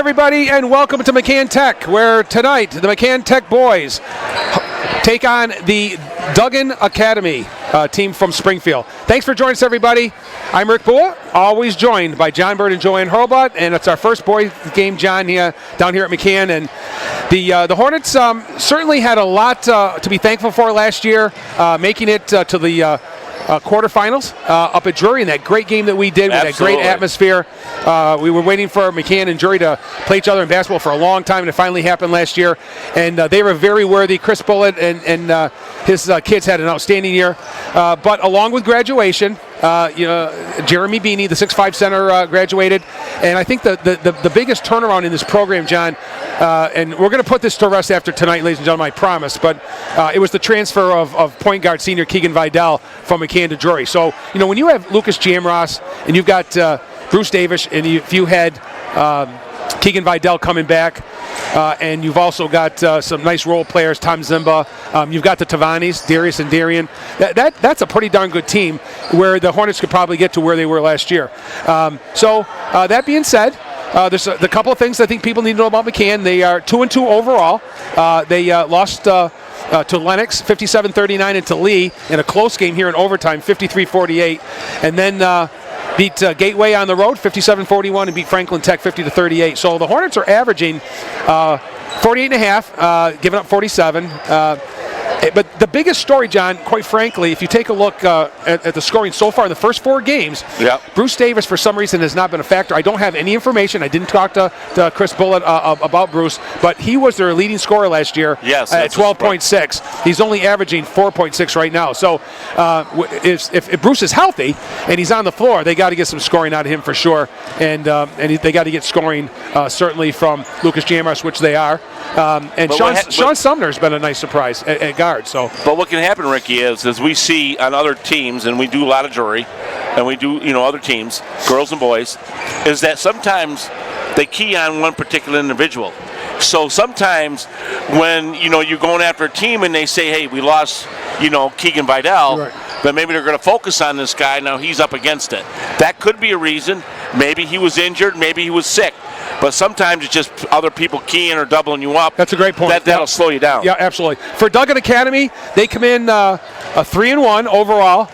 everybody, and welcome to McCann Tech, where tonight the McCann Tech boys take on the Duggan Academy team from Springfield. Thanks for joining us, everybody. I'm Rick Bua, always joined by John Bird and Joanne Hurlbutt, and it's our first boys game, John, here down here at McCann. And the Hornets certainly had a lot to be thankful for last year, making it to the quarterfinals up at Drury in that great game that we did with that great atmosphere. We were waiting for McCann and Drury to play each other in basketball for a long time, and it finally happened last year. And they were very worthy. Chris Bullitt and his kids had an outstanding year. But along with graduation, Jeremy Beanie, the 6'5" center, graduated. And I think the biggest turnaround in this program, John, and we're going to put this to rest after tonight, ladies and gentlemen, I promise, but it was the transfer of point guard senior Keegan Vidal from McCann to Drury. So, when you have Lucas Jamross and you've got Bruce Davis, and if you had Keegan Vidal coming back, and you've also got some nice role players, Tom Zimba. You've got the Tavanis, Darius and Darian. That's a pretty darn good team where the Hornets could probably get to where they were last year. So that being said, there's a couple of things I think people need to know about McCann. They are 2-2 overall. They lost to Lennox 57-39 and to Lee in a close game here in overtime 53-48, and then beat Gateway on the road 57-41 and beat Franklin Tech 50-38. So the Hornets are averaging 48.5, giving up 47. But the biggest story, John, quite frankly, if you take a look at the scoring so far in the first 4 games, Bruce Davis, for some reason, has not been a factor. I don't have any information. I didn't talk to Chris Bullitt about Bruce, but he was their leading scorer last year at 12.6. He's only averaging 4.6 right now. So if Bruce is healthy and he's on the floor, they got to get some scoring out of him for sure. And they got to get scoring certainly from Lucas Jamross, which they are. And Sean Sumner's been a nice surprise at guard. But what can happen, Ricky, is as we see on other teams, and we do a lot of jury, and we do other teams, girls and boys, is that sometimes they key on one particular individual. So sometimes when you're going after a team and they say, hey, we lost Keegan Vidal, right, but maybe they're going to focus on this guy, now he's up against it. That could be a reason. Maybe he was injured, maybe he was sick. But sometimes it's just other people keying or doubling you up. That's a great point. That'll slow you down. Yeah, absolutely. For Duggan Academy, they come in a 3-1 overall.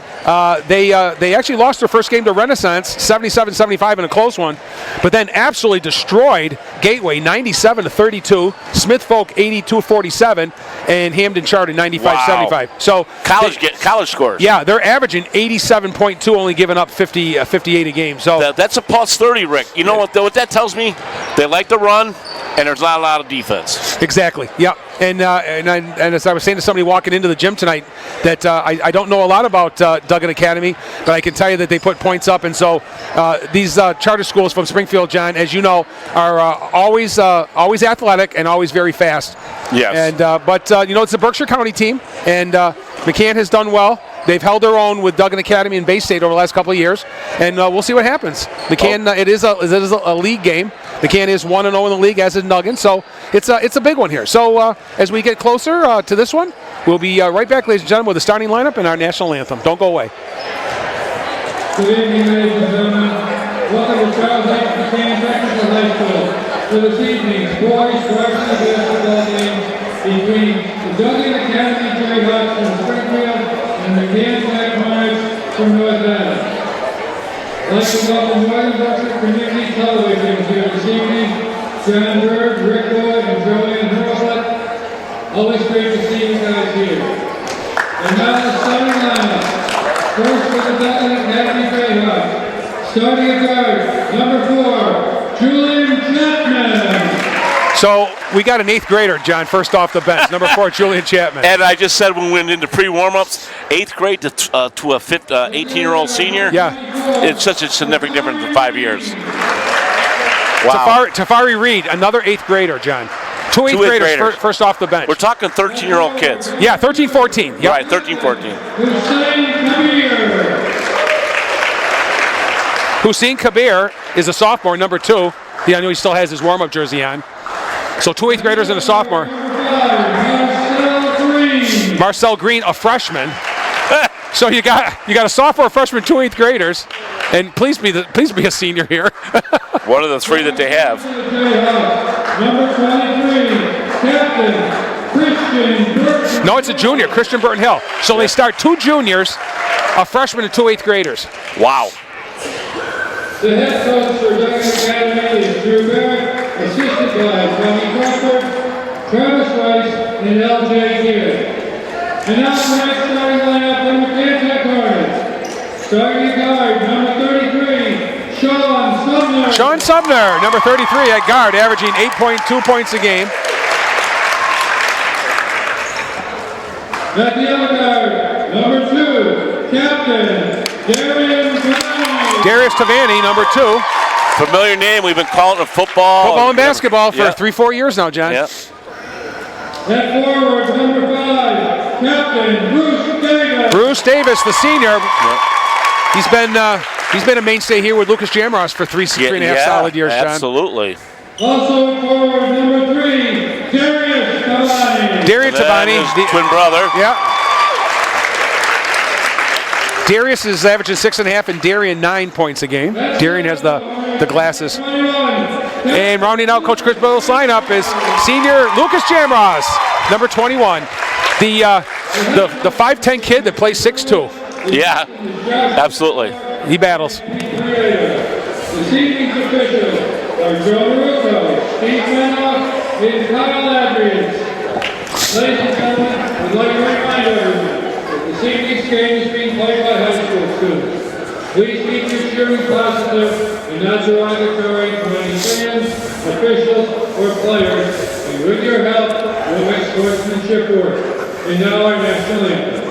They actually lost their first game to Renaissance, 77-75 in a close one, but then absolutely destroyed Gateway, 97-32, Smith Folk 82-47, and Hamden Charter 95-75. Wow. So college scores. Yeah, they're averaging 87.2, only giving up 58 a game. So that's a plus 30, Rick. You know what that tells me? They like to run, and there's not a lot of defense. Exactly. Yeah. And as I was saying to somebody walking into the gym tonight, that I don't know a lot about Duggan Academy, but I can tell you that they put points up. And so these charter schools from Springfield, John, as you know, are always athletic and always very fast. Yes. And but it's a Berkshire County team, and McCann has done well. They've held their own with Duggan Academy and Bay State over the last couple of years, and we'll see what happens. McCann, it is a league game. McCann is 1-0 in the league, as is Duggan, so it's a big one here. So as we get closer to this one, we'll be right back, ladies and gentlemen, with the starting lineup and our national anthem. Don't go away. Good evening, ladies and gentlemen. Welcome to Charles H. McCann Technical High School for this evening's boys varsity basketball game between the Duggan Academy Jayhawks from Springfield and the McCann Tech Hornets from North Adams. I'd like to welcome Northern Berkshire Community Television here this evening. John Bird, Rick Boyd, and Joanne Hurlbutt. Always great to see you guys here. And now the starting lineup. First for the Duggan Academy Jayhawks. Starting at guard, number 4, Julian Chapman. So we got an 8th grader, John, first off the bench. Number 4, Julian Chapman. And I just said when we went into pre-warm-ups, 8th grade to a 18-year-old senior. Yeah. It's such a significant difference in 5 years. Wow. Tafari Reed, another 8th grader, John. Two eighth graders first off the bench. We're talking 13-year-old kids. Yeah, 13, 14. Yep. Right, 13, 14. Hussein Kabir is a sophomore, number 2. I know he still has his warm-up jersey on. So 2 8th graders and a sophomore. Marcel Green, a freshman. So you got a sophomore, freshman, 2 8th graders, and please be a senior here. One of the three that they have. Number 23, Captain Christian Burton. No, it's a junior, Christian Burton Hill. So they start 2 juniors, a freshman, and 2 8th graders. Wow. The head coach for Duggan Academy is Drew Barrett, assisted by Tony Crawford, Travis Rice, and L.J. Gill. And now tonight's starting lineup from McCann Tech Hornets. Starting at guard, number 33, Sean Sumner. Sean Sumner, number 33 at guard, averaging 8.2 points a game. At the other guard, number 2, Captain Darius Tavani. Darius Tavani, number 2. Familiar name. We've been calling it football. Football and basketball for Yeah. 3-4 years now, John. Yep. At forward, number 5, Captain Bruce Davis. Bruce Davis, the senior. Yep. He's been a mainstay here with Lucas Jamros for three and a half solid years, John. Absolutely. Also at forward, number 3, Darius Tavani. Darius Tavani, His twin brother. yeah. Darius is averaging 6.5 and Darian 9 points a game. Darian has the glasses. 21, And rounding out Coach Chris Bill's lineup is senior Lucas Jamros, number 21. The 5'10" kid that plays 6'2". Yeah. Absolutely. He battles. This evening's officials are Joe Russo, Steve Menoff, and Kyle Adrians. Ladies and gentlemen, I'd like to remind everyone that this evening's game is being played by high school students. Please keep your cheering positive and not derogatory to any fans, officials, or players, and with your help, we'll make sportsmanship work. And now our national anthem.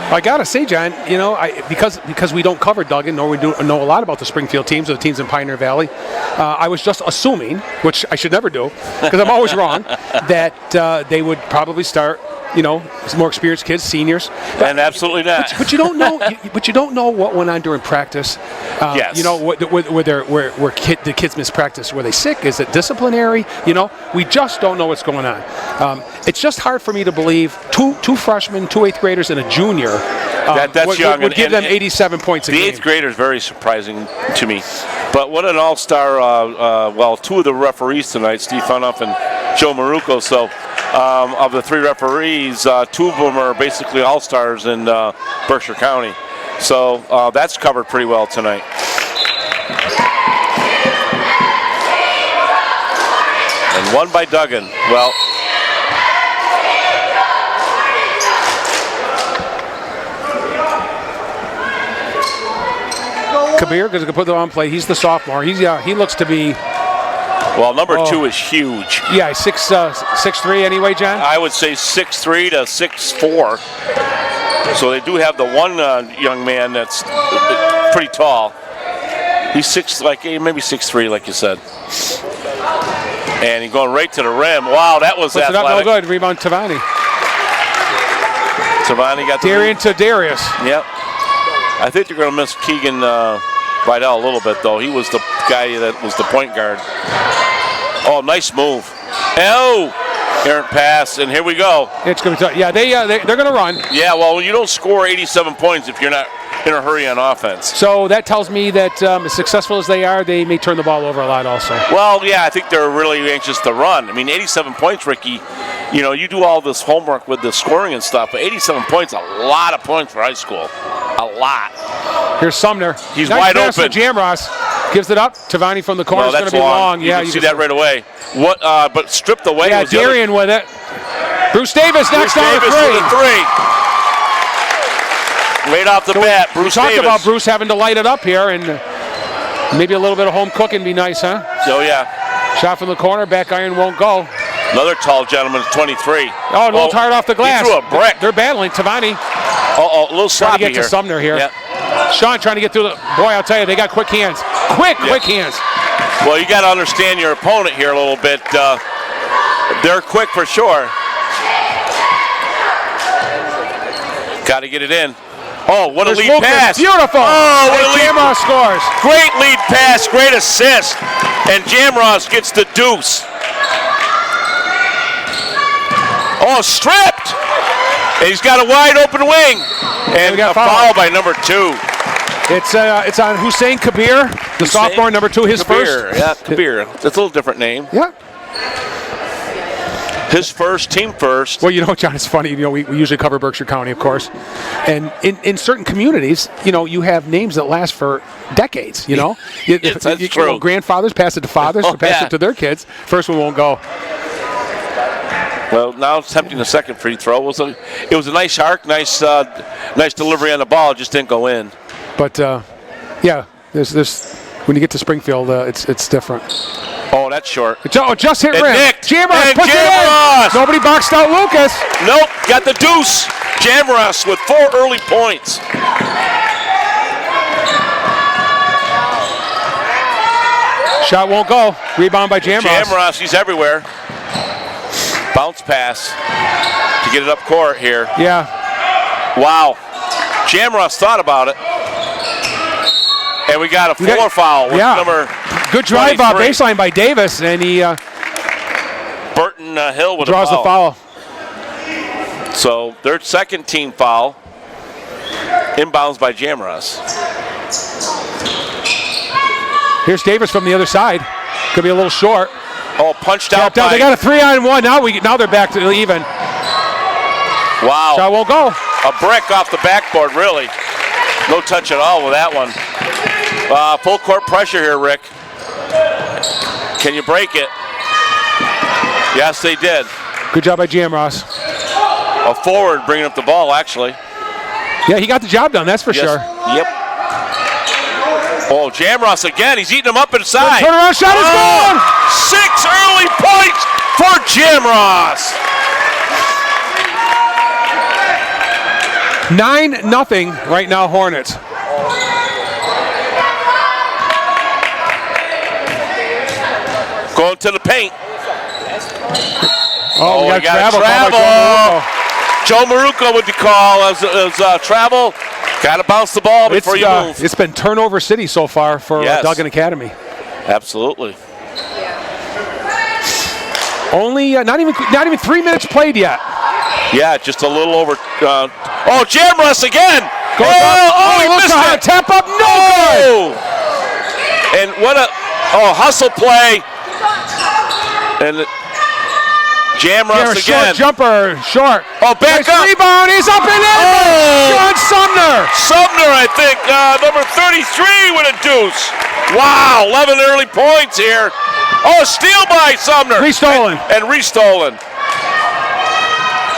I gotta say, John, you know, because we don't cover Duggan, nor we do know a lot about the Springfield teams or the teams in Pioneer Valley. I was just assuming, which I should never do, because I'm always wrong, that they would probably start, you know, some more experienced kids, seniors. And absolutely not. But you don't know. But you don't know what went on during practice. Yes. You know, where the kids miss practice. Were they sick? Is it disciplinary? You know, we just don't know what's going on. It's just hard for me to believe two freshmen, 2 8th graders, and a junior that's young. would give them 87 points a game. The 8th grader is very surprising to me. But what an all-star, well, 2 of the referees tonight, Steve Funoff and Joe Maruco. So of the 3 referees, 2 of them are basically all-stars in Berkshire County. So that's covered pretty well tonight. And won by Duggan. Well, Kabir is going to put them on play. He's the sophomore. He looks to be. Well, number 2 is huge. Yeah, 6'3" anyway, John. I would say 6'3" to 6'4". So they do have the one young man that's pretty tall. He's maybe 6'3", like you said. And he's going right to the rim. Wow, that was Puts it up, athletic. no good. Rebound, Tavani. Tavani got the Darian to Darius. Yep. I think they're going to miss Keegan Vidal a little bit, though. He was the guy that was the point guard. Oh, nice move. Oh, errant pass, and here we go. It's going to be tough. Yeah, they're going to run. Yeah, well, you don't score 87 points if you're not in a hurry on offense. So that tells me that as successful as they are, they may turn the ball over a lot also. Well, yeah, I think they're really anxious to run. I mean, 87 points, Ricky. You know, you do all this homework with the scoring and stuff, but 87 points, a lot of points for high school. A lot. Here's Sumner. He's nice wide pass open. To Jamross gives it up. Tavani from the corner is going to be long. You can see that right away. What? But stripped away. Yeah, was Darian with it. Bruce Davis knocks down a Davis three. with a three. Right off the bat, Bruce We talked Davis. about Bruce having to light it up here, and maybe a little bit of home cooking be nice, huh? Oh, yeah. Shot from the corner, back iron won't go. Another tall gentleman, 23. Oh, a little tired off the glass. He threw a brick. They're battling. Tavani A little sloppy trying to get to Sumner here. Yeah. Sean trying to get through the. Boy, I'll tell you, they got quick hands. Quick hands. Well, you got to understand your opponent here a little bit. They're quick for sure. Got to get it in. Oh, what a lead Lucas. pass. Beautiful. Oh, what a lead. Jamross scores. Great lead pass, great assist. And Jamross gets the deuce. Oh, stripped. And he's got a wide open wing. And a foul by number 2. It's on Hussein Kabir, the sophomore, number 2, his Kabir, first. Yeah, Kabir. That's a little different name. Yeah. His first, team first. Well, you know, John, it's funny. You know, we usually cover Berkshire County, of course. And in certain communities, you know, you have names that last for decades, you know. Yes, that's true. You know, grandfathers pass it to fathers, pass it to their kids. First one won't go. Well, now attempting the second free throw. It was a nice arc, nice delivery on the ball. It just didn't go in. But, yeah, there's when you get to Springfield, it's different. Oh, that's short. Just hit And rim. nicked. Jamross And puts Jamross. it in. Nobody boxed out Lucas. Nope, got the deuce. Jamross with 4 early points. Shot won't go. Rebound by Jamross. Jamross, he's everywhere. Bounce pass to get it up court here. Yeah. Wow. Jamross thought about it. And we got a floor foul with number Good drive 23. baseline by Davis, and he Burton Hill with draws a the foul. So their second team foul. Inbounds by Jamross. Here's Davis from the other side. Could be a little short. Oh, punched out They by... got a 3-on-1. Now they're back to even. Wow. Shot won't go. A brick off the backboard, really. No touch at all with that one. Full court pressure here, Rick. Can you break it? Yes, they did. Good job by Jamross. A forward bringing up the ball, actually. Yeah, he got the job done, that's for sure. Yep. Oh, Jamross again. He's eating him up inside. Turnaround shot is gone. 6 early points for Jamross. 9-0 right now, Hornets. Going to the paint. Oh, we got travel. Joe Maruco with the call as travel. Got to bounce the ball before you move. It's been turnover city so far for Duggan Academy. Absolutely. Only not even 3 minutes played yet. Yeah, just a little over. Oh, Jamross again. He missed it. Tap up, no good. And what a hustle play. And Jamross again. Short jumper, short. Oh, back up. Rebound, he's up and in. Sean Sumner. Sumner, I think, number 33 with a deuce. Wow, 11 early points here. Oh, steal by Sumner. Restolen. And restolen.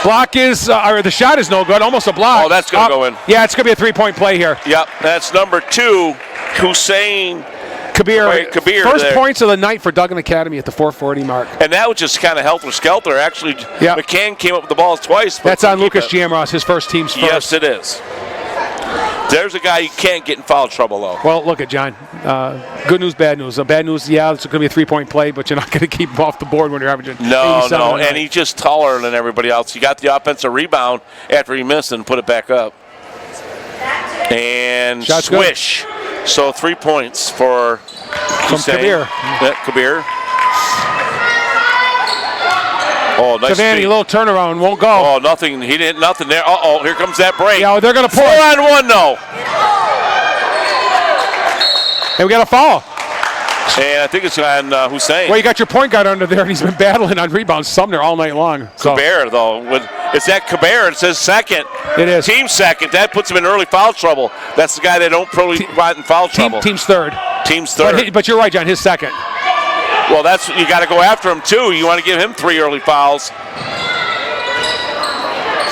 Block is, or the shot is no good, almost a block. Oh, that's going to go in. Yeah, it's going to be a 3-point play here. Yep, that's number 2, Hussein Kabir first there. points of the night for Duggan Academy at the 4:40 mark. And that was just kind of helter-skelter. Actually, McCann came up with the balls twice. That's on Lucas Jamross, his first team's first. Yes, it is. There's a guy you can't get in foul trouble, though. Well, look at John. Good news, bad news. Bad news, yeah, it's going to be a three-point play, but you're not going to keep him off the board when you're averaging. No, and he's just taller than everybody else. He got the offensive rebound after he missed and put it back up. And Shot's swish. Good. So 3 points for Kabir. Yeah, Kabir. Oh, nice. Savannah, little turnaround, won't go. Oh, nothing. He didn't nothing there. Uh-oh, here comes that break. Yeah, they're going to pull. 4-on-1, though. And we got a foul. And I think it's on Hussein. Well, you got your point guard under there, and he's been battling on rebounds, Sumner, all night long. So. Kabir, though. It's that Kabir. It says second. It is. Team second. That puts him in early foul trouble. That's the guy they don't probably want in foul trouble. Team's third. Team's third. But you're right, John, his second. Well, that's you got to go after him, too. You want to give him 3 early fouls.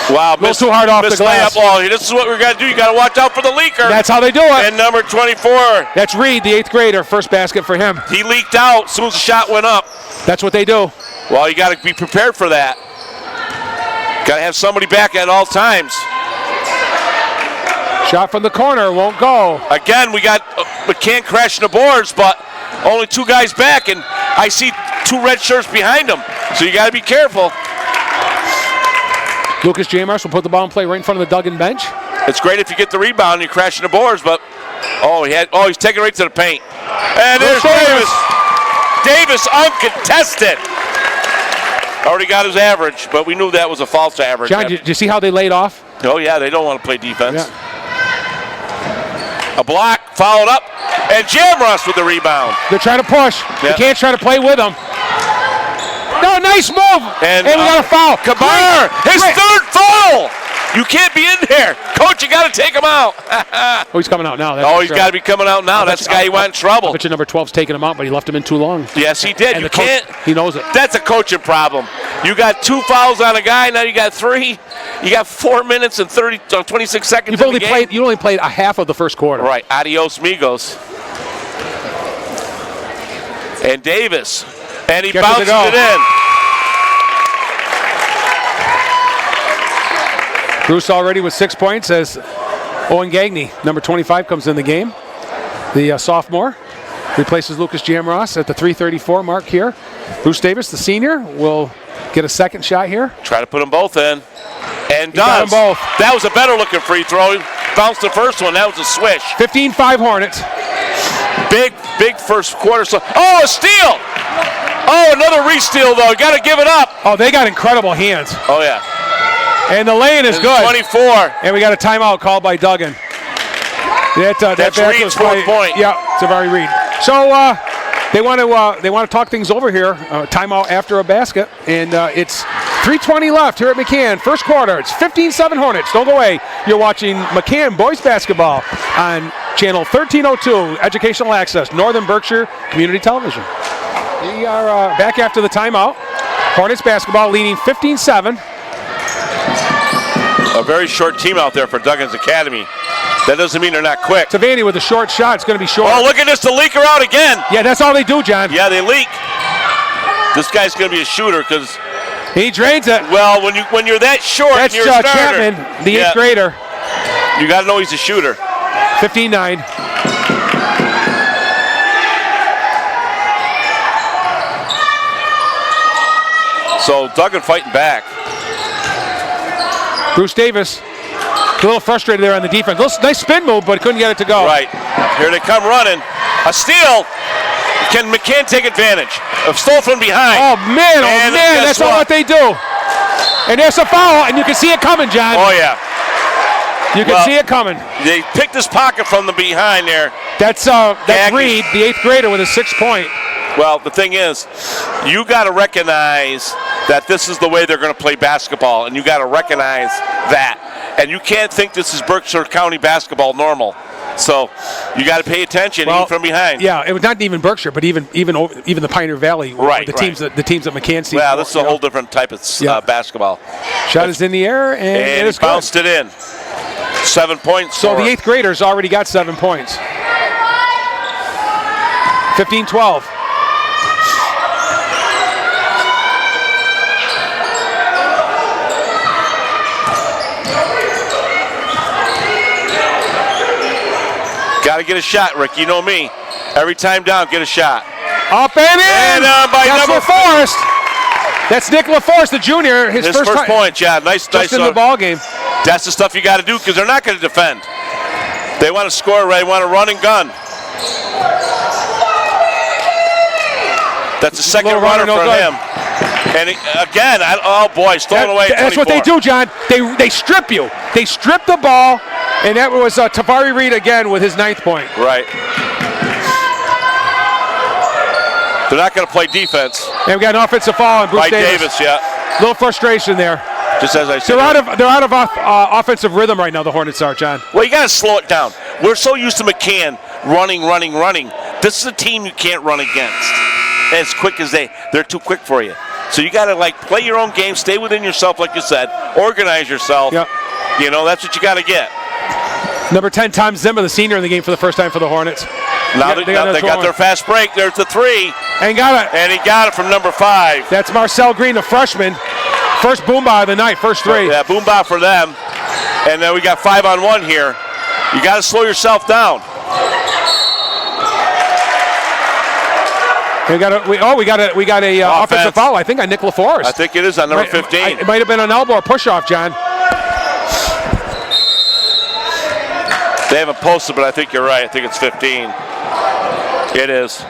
Wow, missed too hard off the glass. Oh, this is what we're going to do. You got to watch out for the leaker. That's how they do it. And number 24. That's Reed, the 8th grader. First basket for him. He leaked out as soon as the shot went up. That's what they do. Well, you got to be prepared for that. Got to have somebody back at all times. Shot from the corner, won't go. Again, we got McCann crashing the boards, but only 2 guys back, and I see 2 red shirts behind them. So you got to be careful. Lucas Jamars will put the ball in play right in front of the Duggan bench. It's great if you get the rebound and you're crashing the boards, but he's taking it right to the paint. And there's Davis. Davis uncontested. Already got his average, but we knew that was a false average. John, did you see how they laid off? Oh, yeah, they don't want to play defense. Yeah. A block, followed up, and Jamross with the rebound. They're trying to push. Yep. They can't try to play with them. No, nice move. And we got a foul. Kabir, his third foul. You can't be in there. Coach, you got to take him out. Oh, he's coming out now. He's got to be coming out now. That's the guy who went in trouble. I bet you number 12's taking him out, but he left him in too long. Yes, he did. And you can't. He knows it. That's a coaching problem. You got 2 fouls on a guy. Now you got 3. You got 4 minutes and 26 seconds. You only played a half of the first quarter. Right. Adios, amigos. And Davis. And he bounces it in. Bruce already with 6 points as Owen Gagney, number 25, comes in the game. The sophomore replaces Lucas Jamross at the 3:34 mark here. Bruce Davis, the senior, will get a second shot here. Try to put them both in. And got them both. That was a better looking free throw. He bounced the first one. That was a swish. 15-5 Hornets. Big first quarter. Oh, a steal! Oh, another re-steal, though. You got to give it up. Oh, they got incredible hands. Oh, yeah. And the lane is good. 24. And we got a timeout called by Duggan. That's Reed's 4th point. Yeah, Tavari Reed. So they want to talk things over here. Timeout after a basket, and it's 3:20 left here at McCann. First quarter. It's 15-7 Hornets. Don't go away. You're watching McCann Boys Basketball on channel 1302, Educational Access, Northern Berkshire Community Television. We are back after the timeout. Hornets basketball leading 15-7. A very short team out there for Duggan's Academy. That doesn't mean they're not quick. Savannah with a short shot. It's going to be short. Oh, look at this. The leaker out again. Yeah, that's all they do, John. Yeah, they leak. This guy's going to be a shooter because he drains it. Well, when you're that short, that's and you're a starter, Chapman, the 8th grader. You got to know he's a shooter. 15-9. So Duggan fighting back. Bruce Davis, a little frustrated there on the defense. Nice spin move, but couldn't get it to go. Right. Here they come running. A steal. Can McCann take advantage? Stole from behind. Oh, man, that's not what they do. And there's a foul, and you can see it coming, John. Oh, yeah. You can see it coming. They picked his pocket from the behind there. That's Reed, the 8th grader, with a 6-point. Well, the thing is, you got to recognize that this is the way they're going to play basketball, and you got to recognize that. And you can't think this is Berkshire County basketball normal. So you got to pay attention even from behind. Yeah, it was not even Berkshire, but even the Pioneer Valley. Right. The teams that McCann sees. Well, this is a whole different type of basketball. Shot is in the air, and it's bounced it in. 7 points. So the 8th graders already got 7 points. 15-12. got to get a shot, Rick. You know me. Every time down, get a shot. Up and in! And by that's number LaForest. That's Nick LaForest, the junior. His first point, yeah. Nice in the ball game. That's the stuff you got to do because they're not going to defend. They want to score, right? They want to run and gun. That's the second runner for him. And again, stolen away. That's what they do, John. They strip you. They strip the ball, and that was Tavari Reed again with his 9th point. Right. They're not going to play defense. And we got an offensive foul on Bruce Davis. Yeah. A little frustration there. Just as I said. They're out of offensive rhythm right now, the Hornets are, John. Well, you got to slow it down. We're so used to McCann running. This is a team you can't run against as quick as they're too quick for you. So you got to play your own game, stay within yourself, like you said, organize yourself. Yep. You know, that's what you got to get. Number 10, Tom Zimmer, the senior in the game for the first time for the Hornets. Now they got their fast break. There's the 3. And got it. And he got it from number 5. That's Marcel Green, the freshman. First boomba of the night, first 3. Yeah, boomba for them. And then we got 5-on-1 here. You got to slow yourself down. We got a offensive foul, I think, on Nick LaForest. I think it is on number 15. It might have been an elbow or push-off, John. They haven't posted, but I think you're right. I think it's 15. It is.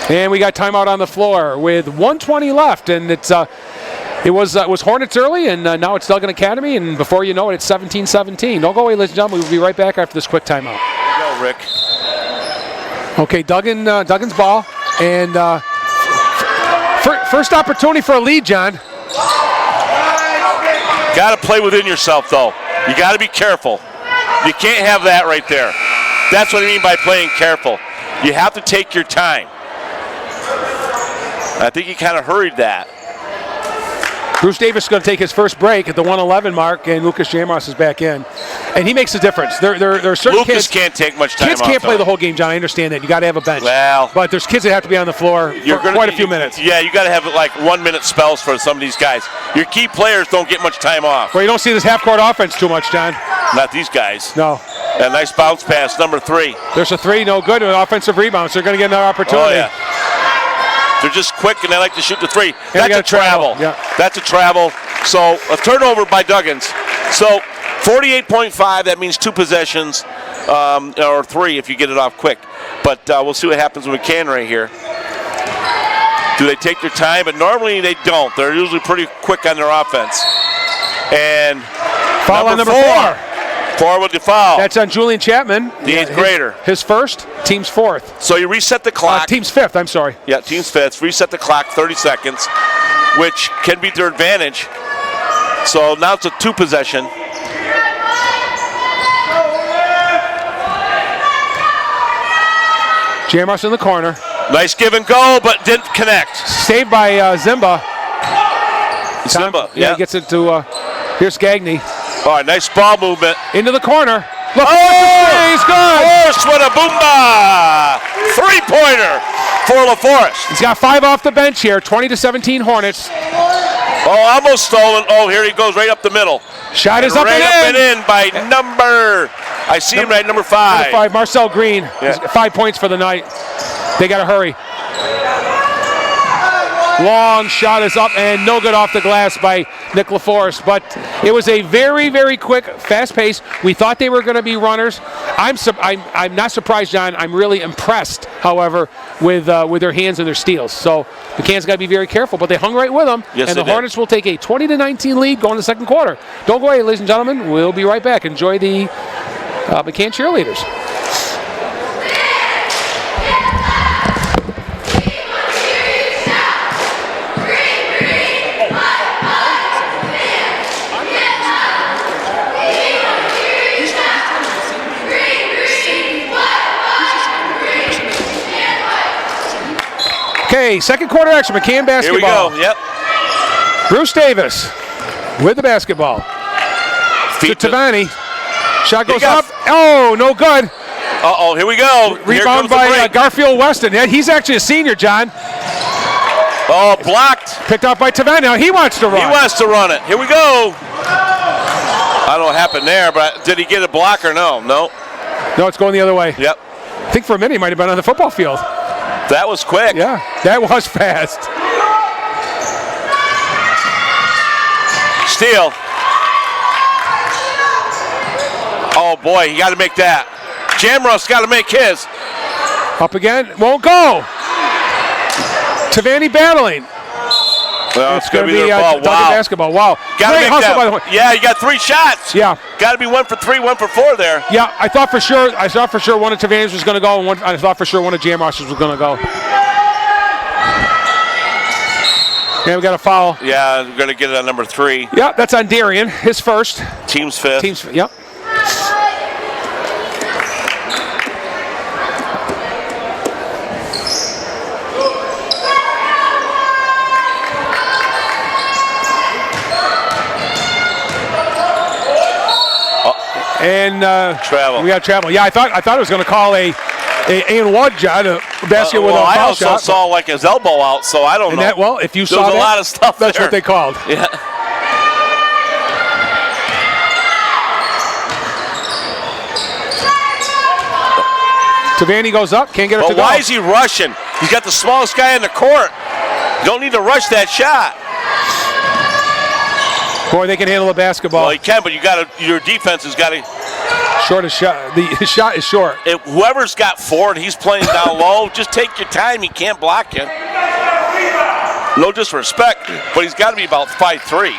And we got timeout on the floor with 1:20 left, and it was Hornets early, and now it's Duggan Academy, and before you know it, it's 17-17. Don't go away, ladies and gentlemen. We'll be right back after this quick timeout. There you go, Rick. Okay, Duggan's ball, and first opportunity for a lead, John. Got to play within yourself, though. You got to be careful. You can't have that right there. That's what I mean by playing careful. You have to take your time. I think he kind of hurried that. Bruce Davis is going to take his first break at the 1:11 mark, and Lucas Jamos is back in. And he makes a difference. There are certain Lucas kids can't take much time off. Kids can't play the whole game, John. I understand that. You got to have a bench. Well, but there's kids that have to be on the floor for quite a few minutes. Yeah, you got to have 1-minute spells for some of these guys. Your key players don't get much time off. Well, you don't see this half-court offense too much, John. Not these guys. No. A nice bounce pass, number 3. There's a 3, no good. An offensive rebound, so they're going to get another opportunity. Oh, yeah. They're just quick, and they like to shoot the 3. And that's a travel. Yeah. That's a travel. So a turnover by Duggins. So 48.5, that means 2 possessions, or 3 if you get it off quick. But we'll see what happens with McCann right here. Do they take their time? But normally they don't. They're usually pretty quick on their offense. And foul on number 4. 4 with the foul. That's on Julian Chapman. The 8th grader. His first, team's 4th. So you reset the clock. Team's 5th, I'm sorry. Yeah, team's 5th. Reset the clock, 30 seconds, which can be their advantage. So now it's a 2 possession. Jamos in the corner. Nice give and go, but didn't connect. Saved by Zimba. Zimba, yeah. He gets it to, here's Gagne. All right, nice ball movement. Into the corner. LaForest, he's good. LaForest with a boomba. 3-pointer for LaForest. He's got 5 off the bench here. 20-17 Hornets. Oh, almost stolen. Oh, here he goes right up the middle. Shot is up right and in. By number, I see him right, number 5. Number 5, Marcel Green. Yeah. 5 points for the night. They got to hurry. Long shot is up and no good off the glass by Nick LaForest. But it was a very, very quick, fast pace. We thought they were going to be runners. I'm not surprised, John. I'm really impressed, however, with their hands and their steals. So McCann's got to be very careful. But they hung right with them. Yes, and the Hornets will take a 20-19 lead going to the second quarter. Don't go away, ladies and gentlemen. We'll be right back. Enjoy the McCann cheerleaders. Okay, second quarter action, McCann basketball. Here we go, yep. Bruce Davis with the basketball. Feet to Tavani. Shot goes up. Oh, no good. Uh-oh, here we go. Rebound by Garfield Weston. Yeah, he's actually a senior, John. Oh, blocked. Picked up by Tavani. Now he wants to run. He wants to run it. Here we go. I don't know what happened there, but did he get a block or no? No. No, it's going the other way. Yep. think for a minute he might have been on the football field. That was quick. Yeah, that was fast. Steal. Oh boy, you got to make that. Jamrock's got to make his. Up again, won't go. Tavani battling. Well, It's going to be their ball. Duggan basketball. Wow. Gotta Great make hustle, that. by the way. Yeah, you got 3 shots. Yeah. Got to be 1 for 3, 1 for 4 there. Yeah, I thought for sure one of Tavani's was going to go, and I thought for sure one of Jamrock's was going to go. Yeah, we got a foul. Yeah, we're going to get it on number 3. Yeah, that's on Darian, his first. Team's 5th. Yep. And travel. We got travel. Yeah, I thought it was going to call a Ian Wadja, a basket with a foul I also shot. saw like his elbow out, so I don't know. That, well, if you there saw was that, a lot of stuff that's there. what they called. Yeah. Tavani goes up, can't get it to But go. why is he rushing? He's got the smallest guy in the court. Don't need to rush that shot. Boy, they can handle the basketball. Well, he can, but your defense has got to. Shortest shot. His shot is short. Whoever's got 4 and he's playing down low, just take your time. He can't block you. No disrespect, but he's got to be about 5'3".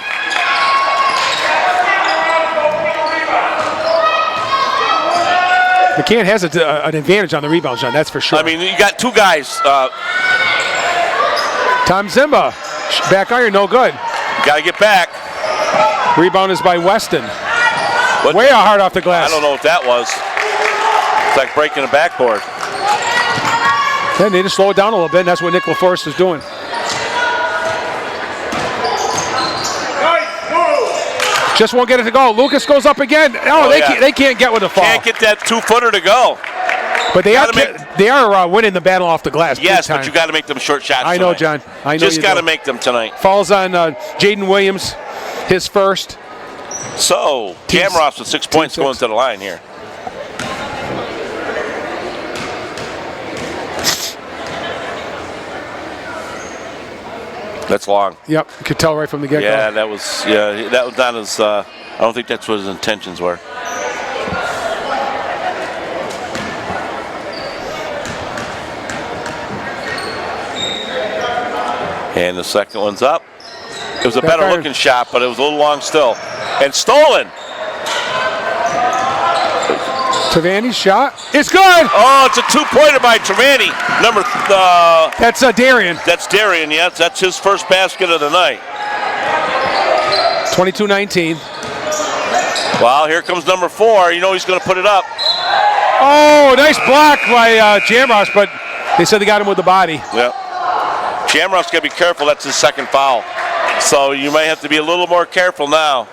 McCann has an advantage on the rebound, John. That's for sure. I mean, you got 2 guys. Tom Zimba, back iron, no good. Got to get back. Rebound is by Weston. What? Way hard off the glass. I don't know what that was. It's like breaking a backboard. They need to slow it down a little bit, and that's what Nick LaForest is doing. Just won't get it to go. Lucas goes up again. Oh, they can't get with the fall. Can't get that 2-footer to go. But they are winning the battle off the glass. Yes, but you got to make them short shots. I know, tonight. John. I know. Just got to make them tonight. Falls on Jaden Williams, his first. So Jamrock's with 6 points going to the line here. That's long. Yep, you could tell right from the get-go. Yeah, that was not his. I don't think that's what his intentions were. And the second one's up. It was a better looking shot, but it was a little long still. And stolen. Tavani's shot. It's good. Oh, it's a 2-pointer by Tavani. That's Darian. That's Darian, yes. That's his first basket of the night. 22-19. Well, here comes number 4. You know he's going to put it up. Oh, nice block by Jamrock, but they said they got him with the body. Yep. Jamrock's got to be careful. That's his second foul. So you might have to be a little more careful now.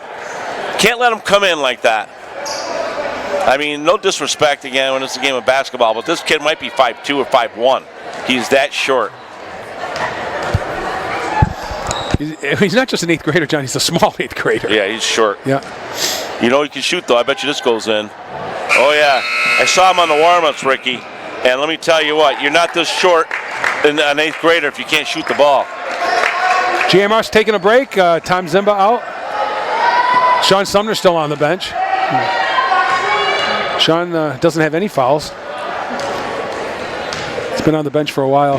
Can't let him come in like that. I mean, no disrespect again when it's a game of basketball, but this kid might be 5'2" or 5'1". He's that short. He's not just an 8th grader, John. He's a small 8th grader. Yeah, he's short. Yeah. You know he can shoot, though. I bet you this goes in. Oh, yeah. I saw him on the warm-ups, Ricky. And let me tell you what, you're not this short in an 8th grader if you can't shoot the ball. Jamrock's taking a break. Tom Zimba out. Sean Sumner's still on the bench. Sean doesn't have any fouls. He's been on the bench for a while.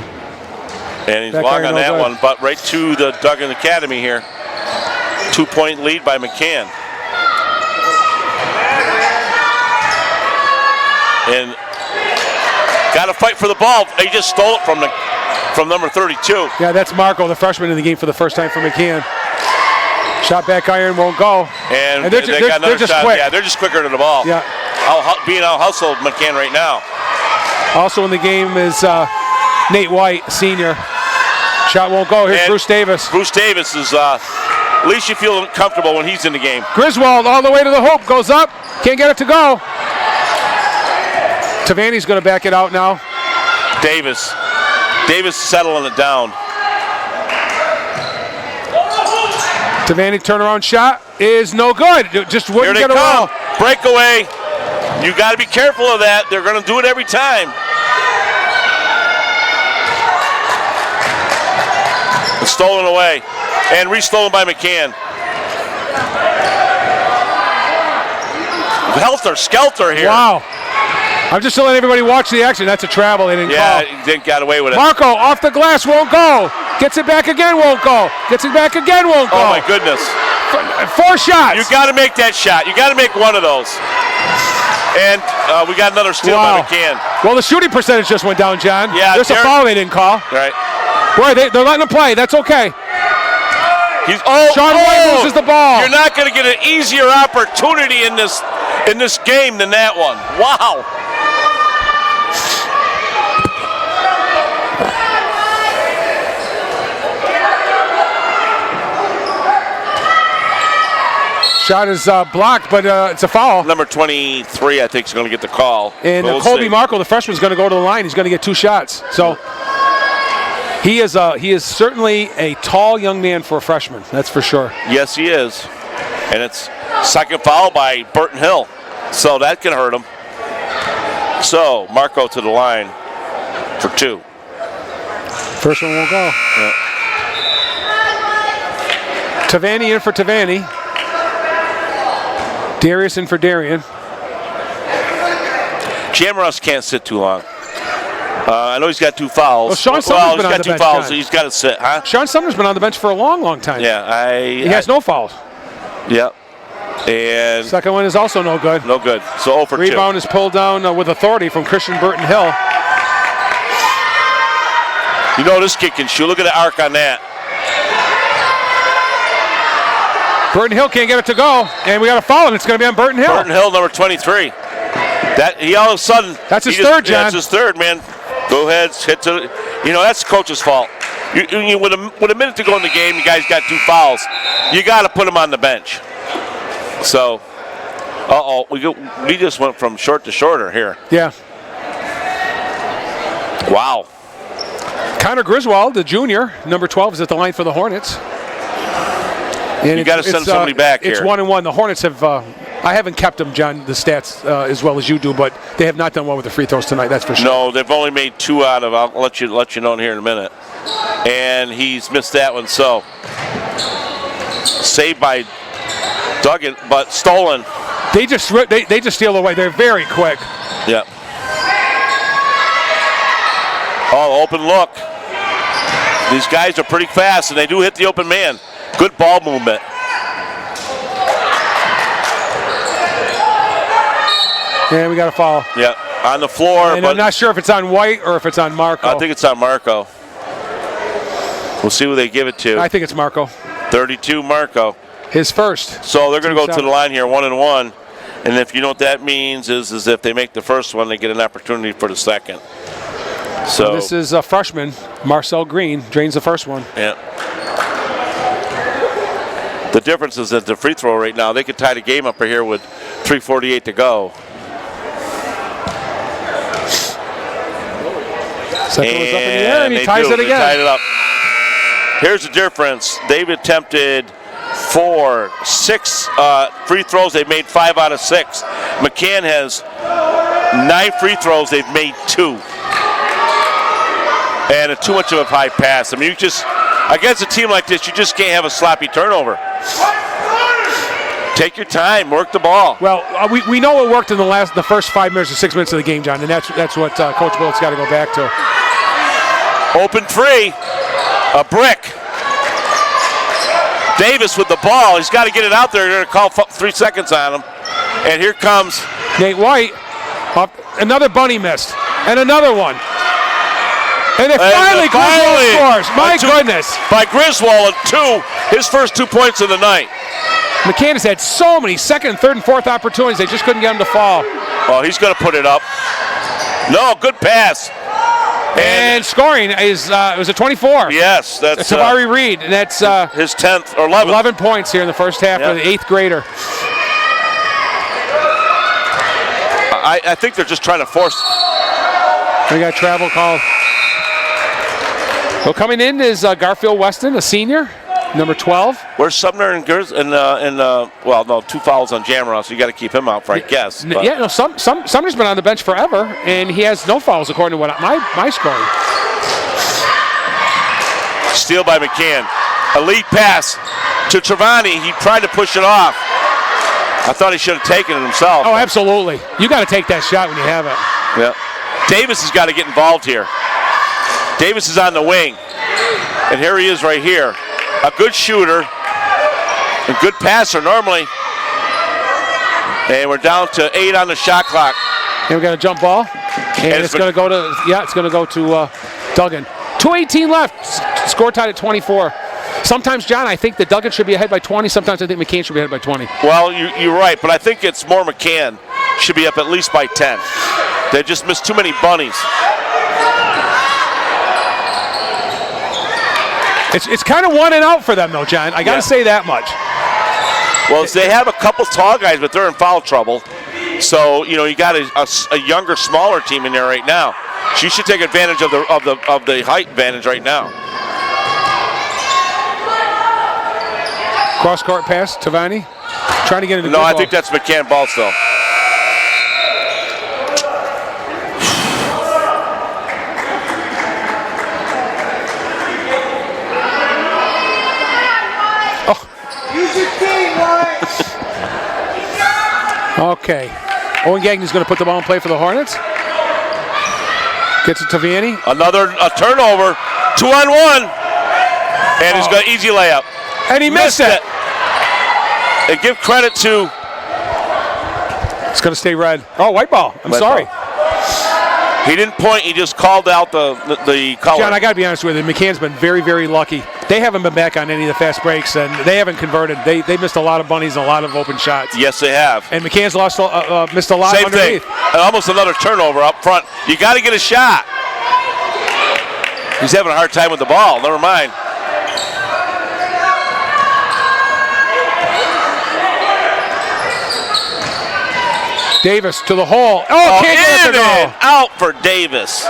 And he's long on that one, but right to the Duggan Academy here. 2-point lead by McCann. And got to fight for the ball. He just stole it from number 32. Yeah, that's Marco, the freshman in the game for the first time for McCann. Shot back iron won't go. And they're just quick. Yeah, they're just quicker to the ball. Yeah. Being out-hustled McCann right now. Also in the game is Nate White, senior. Shot won't go. Here's Bruce Davis. Bruce Davis is, at least you feel comfortable when he's in the game. Griswold all the way to the hoop, goes up, can't get it to go. Tavani's going to back it out now. Davis settling it down. Tavani turnaround shot is no good. Just wouldn't get around. Breakaway. You got to be careful of that. They're going to do it every time. Stolen away. And re-stolen by McCann. Helter skelter here. Wow. I'm just letting everybody watch the action. That's a travel. They didn't call. Yeah, he didn't get away with it. Marco off the glass, won't go. Gets it back again, won't go. Gets it back again, won't go. Oh, my goodness. 4 shots. You got to make that shot. You got to make one of those. And we got another steal by McCann. Well, the shooting percentage just went down, John. Yeah, there's a foul they didn't call. Right. Boy, they're letting him play. That's okay. Sean White loses the ball. You're not going to get an easier opportunity in this game than that one. Wow. Shot is blocked, but it's a foul. Number 23, I think, is going to get the call. And Colby Marco, the freshman, is going to go to the line. He's going to get 2 shots. So he is certainly a tall young man for a freshman. That's for sure. Yes, he is. And it's second foul by Burton Hill. So that can hurt him. So Marco to the line for 2. First one won't go. Yeah. Tavani in for Tavani. Darius in for Darian. Jamross can't sit too long. I know he's got 2 fouls. Well, Sean Sumner's been on the bench. Fouls, so he's got to sit, huh? Sean Sumner's been on the bench for a long, long time. Yeah, he has no fouls. Yep. And second one is also no good. No good. So 0 for 2. Rebound is pulled down with authority from Christian Burton Hill. You know this kid can shoot. Look at the arc on that. Burton Hill can't get it to go, and we got a foul, and it's going to be on Burton Hill. Burton Hill, number 23. That he all of a sudden. That's his third, John. That's his third, man. Go ahead, hit to. You know that's the coach's fault. You with a minute to go in the game, you guys got 2 fouls. You got to put him on the bench. So, we just went from short to shorter here. Yeah. Wow. Connor Griswold, the junior, number 12, is at the line for the Hornets. And you got to send somebody back here. It's 1-1. The Hornets have. I haven't kept them, John, the stats as well as you do, but they have not done well with the free throws tonight. That's for sure. No, they've only made 2 out of. I'll let you know here in a minute. And he's missed that one. So saved by Duggan, but stolen. They just steal away. They're very quick. Yep. Oh, open look. These guys are pretty fast, and they do hit the open man. Good ball movement. And we got a foul. Yeah, on the floor. And I'm not sure if it's on White or if it's on Marco. I think it's on Marco. We'll see who they give it to. I think it's Marco. 32, Marco. His first. So they're going to go to the line here, 1-1. And if you know what that means is if they make the first one, they get an opportunity for the second. So this is a freshman, Marcel Green, drains the first one. Yeah. The difference is that the free throw right now, they could tie the game up here with 3:48 to go. Second one's up in the air, and he ties it again. They tied it up. Here's the difference. They've attempted 6 free throws. They've made 5 out of 6. McCann has 9 free throws. They've made 2. And too much of a high pass. I mean, against a team like this, you just can't have a sloppy turnover. Take your time, work the ball. Well, we know it worked in the first 5 minutes or 6 minutes of the game, John, and that's what Coach Bullock's got to go back to. Open 3, a brick. Davis with the ball. He's got to get it out there. They're going to call 3 seconds on him. And here comes Nate White. Another bunny missed, and another one. And finally Griswold scores. My goodness. By Griswold, 2, his first 2 points of the night. McCann has had so many second, third, and fourth opportunities. They just couldn't get him to fall. Oh, he's going to put it up. No, good pass. And scoring is it was a 24. Yes, that's Tabari Reed, and that's his 10th or 11th. 11 points here in the first half for the 8th grader. I think they're just trying to force. We got travel called. Well, coming in is Garfield Weston, a senior, number 12. Where's Sumner and Gers? Well, no, 2 fouls on Jamross, so you got to keep him out for, I guess. But. Yeah, no, Sumner's been on the bench forever, and he has no fouls according to what my scoring. Steal by McCann. A lead pass to Trevani. He tried to push it off. I thought he should have taken it himself. Oh, absolutely. You got to take that shot when you have it. Yeah. Davis has got to get involved here. Davis is on the wing. And here he is right here. A good shooter. A good passer normally. And we're down to 8 on the shot clock. And we got a jump ball. And it's going to go to, it's going to go to Duggan. 2:18 left. Score tied at 24. Sometimes, John, I think that Duggan should be ahead by 20. Sometimes I think McCann should be ahead by 20. Well, you're right, but I think it's more McCann should be up at least by 10. They just missed too many bunnies. It's kind of one and out for them, though, John. I got to say that much. Well, they have a couple tall guys, but they're in foul trouble. So, you got a younger, smaller team in there right now. So you should take advantage of the height advantage right now. Cross-court pass, Tavani. Trying to get into. No, I think that's McCann ball still. Okay. Owen Gagne's going to put the ball in play for the Hornets. Gets it to Vianney. Another turnover. 2-on-1. And he's got easy layup. And he missed it. And give credit to. It's going to stay red. Oh, white ball. I'm sorry. Ball. He didn't point. He just called out the color. John, I got to be honest with you. McCann's been very, very lucky. They haven't been back on any of the fast breaks, and they haven't converted. They missed a lot of bunnies and a lot of open shots. Yes, they have. And McCann's missed a lot underneath. Same thing. And almost another turnover up front. You got to get a shot. He's having a hard time with the ball. Never mind. Davis to the hole. Oh, can't get it to go. Out for Davis.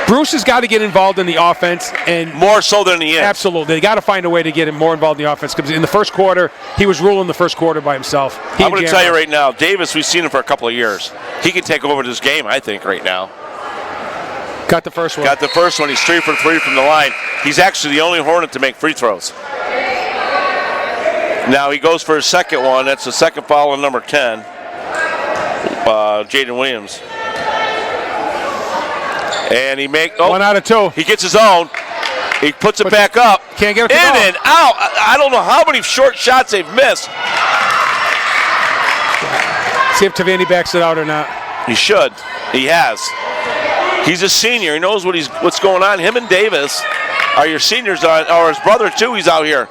Bruce has got to get involved in the offense, and more so than he is. Absolutely, they got to find a way to get him more involved in the offense. Because in the first quarter, he was ruling the first quarter by himself. I'm going to tell you right now, Davis. We've seen him for a couple of years. He can take over this game, I think, right now. Got the first one. Got the first one. He's 3 for 3 from the line. He's actually the only Hornet to make free throws. Now he goes for his second one. That's the second foul on number 10. Jaden Williams. And he makes 1 out of 2. He gets his own. He puts it back up. Can't get it in and out. I don't know how many short shots they've missed. See if Tavani backs it out or not. He should. He has. He's a senior. He knows what's going on. Him and Davis are your seniors, or his brother too. He's out here.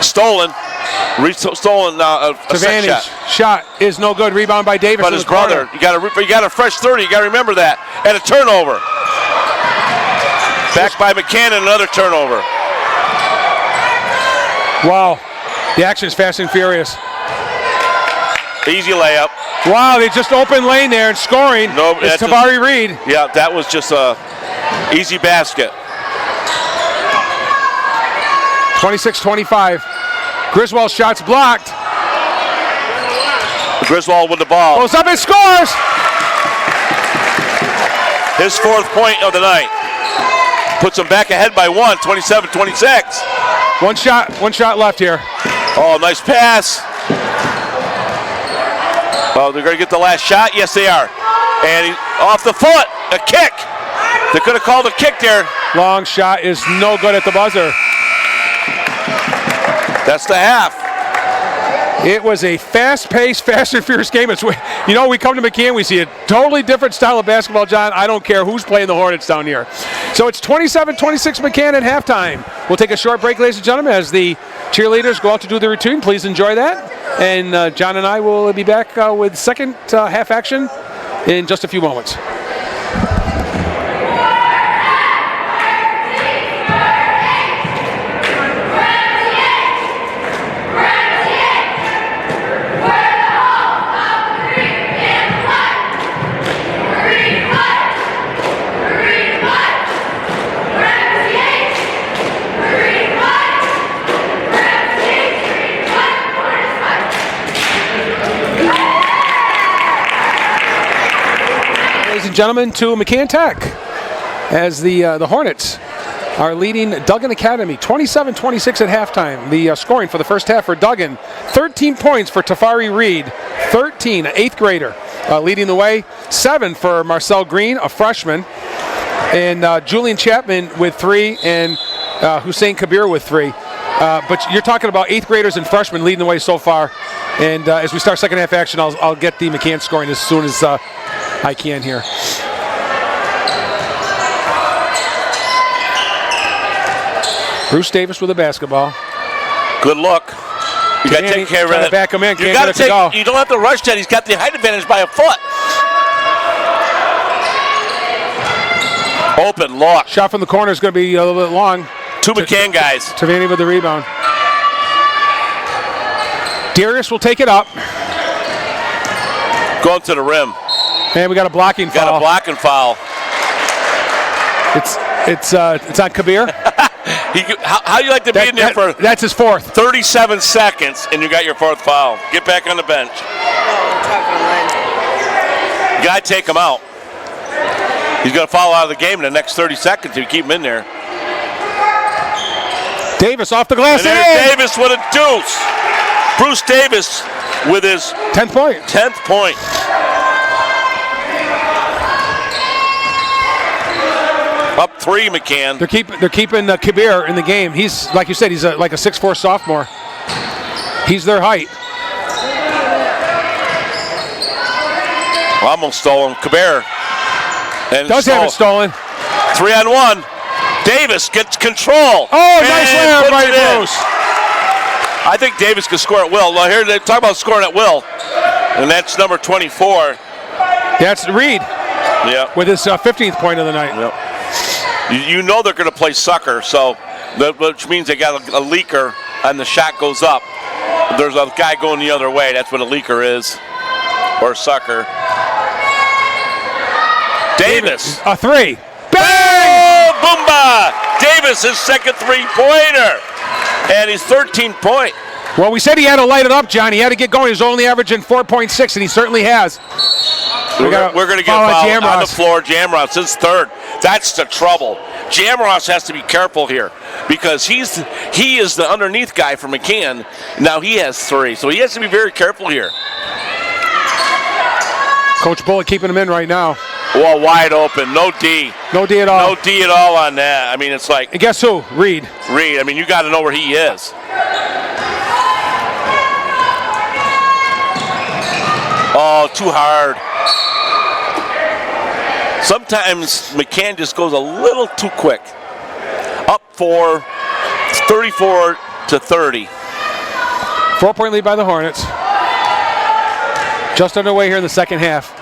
Stolen. Stolen a set shot is no good. Rebound by Davis. But his brother, you got a fresh 30. You got to remember that. And a turnover. Back by McCann, another turnover. Wow, the action is fast and furious. Easy layup. Wow, they just open lane there and scoring. No, it's Tavari Reed. Yeah, that was just a easy basket. 26-25. Griswold's shot's blocked. Griswold with the ball. Goes up and scores! His 4th point of the night. Puts him back ahead by 1, 27-26. One shot left here. Oh, nice pass. Oh, they're going to get the last shot? Yes, they are. And off the foot, a kick. They could have called a kick there. Long shot is no good at the buzzer. That's the half. It was a fast-paced, fast and furious game. It's, we come to McCann, we see a totally different style of basketball, John. I don't care who's playing the Hornets down here. So it's 27-26 McCann at halftime. We'll take a short break, ladies and gentlemen, as the cheerleaders go out to do the routine. Please enjoy that. And John and I will be back with second half action in just a few moments. Ladies and gentlemen, to McCann Tech as the Hornets are leading Duggan Academy 27-26 at halftime. The scoring for the first half for Duggan, 13 points for Tafari Reed, 13, an 8th grader, leading the way. 7 for Marcel Green, a freshman, and Julian Chapman with 3, and Hussein Kabir with 3. But you're talking about 8th graders and freshmen leading the way so far. And as we start second half action, I'll get the McCann scoring as soon as I can here. Bruce Davis with a basketball. Good look. You got to take care of it. Back him in. You got to take. You don't have to rush that. He's got the height advantage by a foot. Open look. Shot from the corner is going to be a little bit long. 2 McCann guys. Tavani with the rebound. Darius will take it up. Going to the rim. And we got a blocking foul. Got a blocking foul. It's on Kabir. How do you like to be in there for? That's his 4th. 37 seconds, and you got your 4th foul. Get back on the bench. You got to take him out. He's going to foul out of the game in the next 30 seconds if you keep him in there. Davis off the glass. And there's Davis with a deuce. Bruce Davis with his 10th point. 10th point. Up 3, McCann. They're keeping Kabir in the game. He's, like you said, he's like a 6'4" sophomore. He's their height. Almost stole him. Kabir. And does have it stolen. 3-on-1. Davis gets control. Oh, nice layup by Bruce. I think Davis can score at will. Now here they talk about scoring at will, and that's number 24. That's Reed. Yeah. With his 15th point of the night. Yep. You know they're going to play sucker, so which means they got a leaker, and the shot goes up. There's a guy going the other way. That's what a leaker is, or sucker. Davis. A 3. Bang! Oh, boomba! Davis, his second 3-pointer. And his 13th point. Well, we said he had to light it up, John. He had to get going. He's only averaging 4.6, and he certainly has. We're going to get foul on the floor. Jamross, his 3rd. That's the trouble. Jamross has to be careful here because he is the underneath guy for McCann. Now he has 3, so he has to be very careful here. Coach Bullock keeping him in right now. Well, wide open. No D. No D at all. No D at all on that. I mean, it's like. And guess who? Reed. Reed. I mean, you got to know where he is. Oh, too hard. Sometimes McCann just goes a little too quick. Up 4, 34-30. 4-point lead by the Hornets. Just underway here in the second half.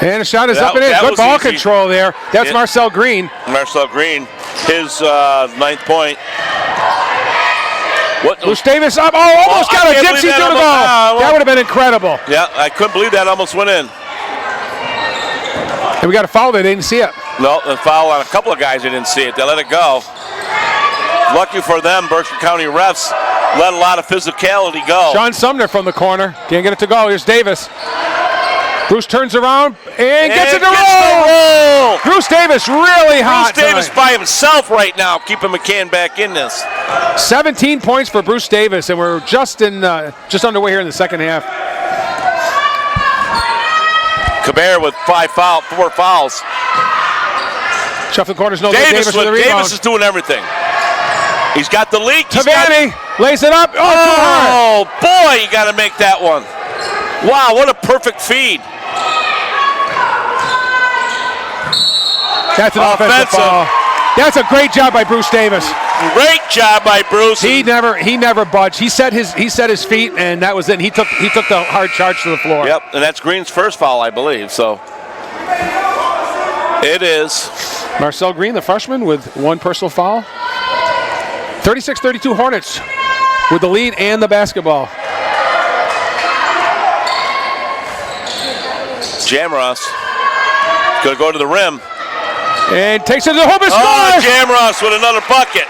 And a shot is up and in. Good ball easy. Control there. That's Marcel Green. Marcel Green, his 9th point. What? Bruce Davis up. Oh, almost got a gypsy through the ball. That would have been incredible. Yeah, I couldn't believe that almost went in. And we got a foul. They didn't see it. No, a foul on a couple of guys. They didn't see it. They let it go. Lucky for them, Berkshire County refs let a lot of physicality go. Sean Sumner from the corner. Can't get it to go. Here's Davis. Bruce turns around and gets it to roll. Bruce Davis really hot. Bruce Davis by himself right now, keeping McCann back in this. 17 points for Bruce Davis, and we're just underway here in the second half. Kabir with 4 fouls. Shuffle corners, no good. Davis with the rebound. Davis is doing everything. He's got the leak. Tavani lays it up. Oh boy, you got to make that one. Wow, what a perfect feed. That's an offensive foul. That's a great job by Bruce Davis. Great job by Bruce. He never budged. He set his feet, and that was it. He took the hard charge to the floor. Yep, and that's Green's first foul, I believe. So it is. Marcel Green, the freshman, with 1 personal foul. 36-32 Hornets with the lead and the basketball. Jamross going to go to the rim. And takes it to the hoop and scores! Oh, Jamross with another bucket.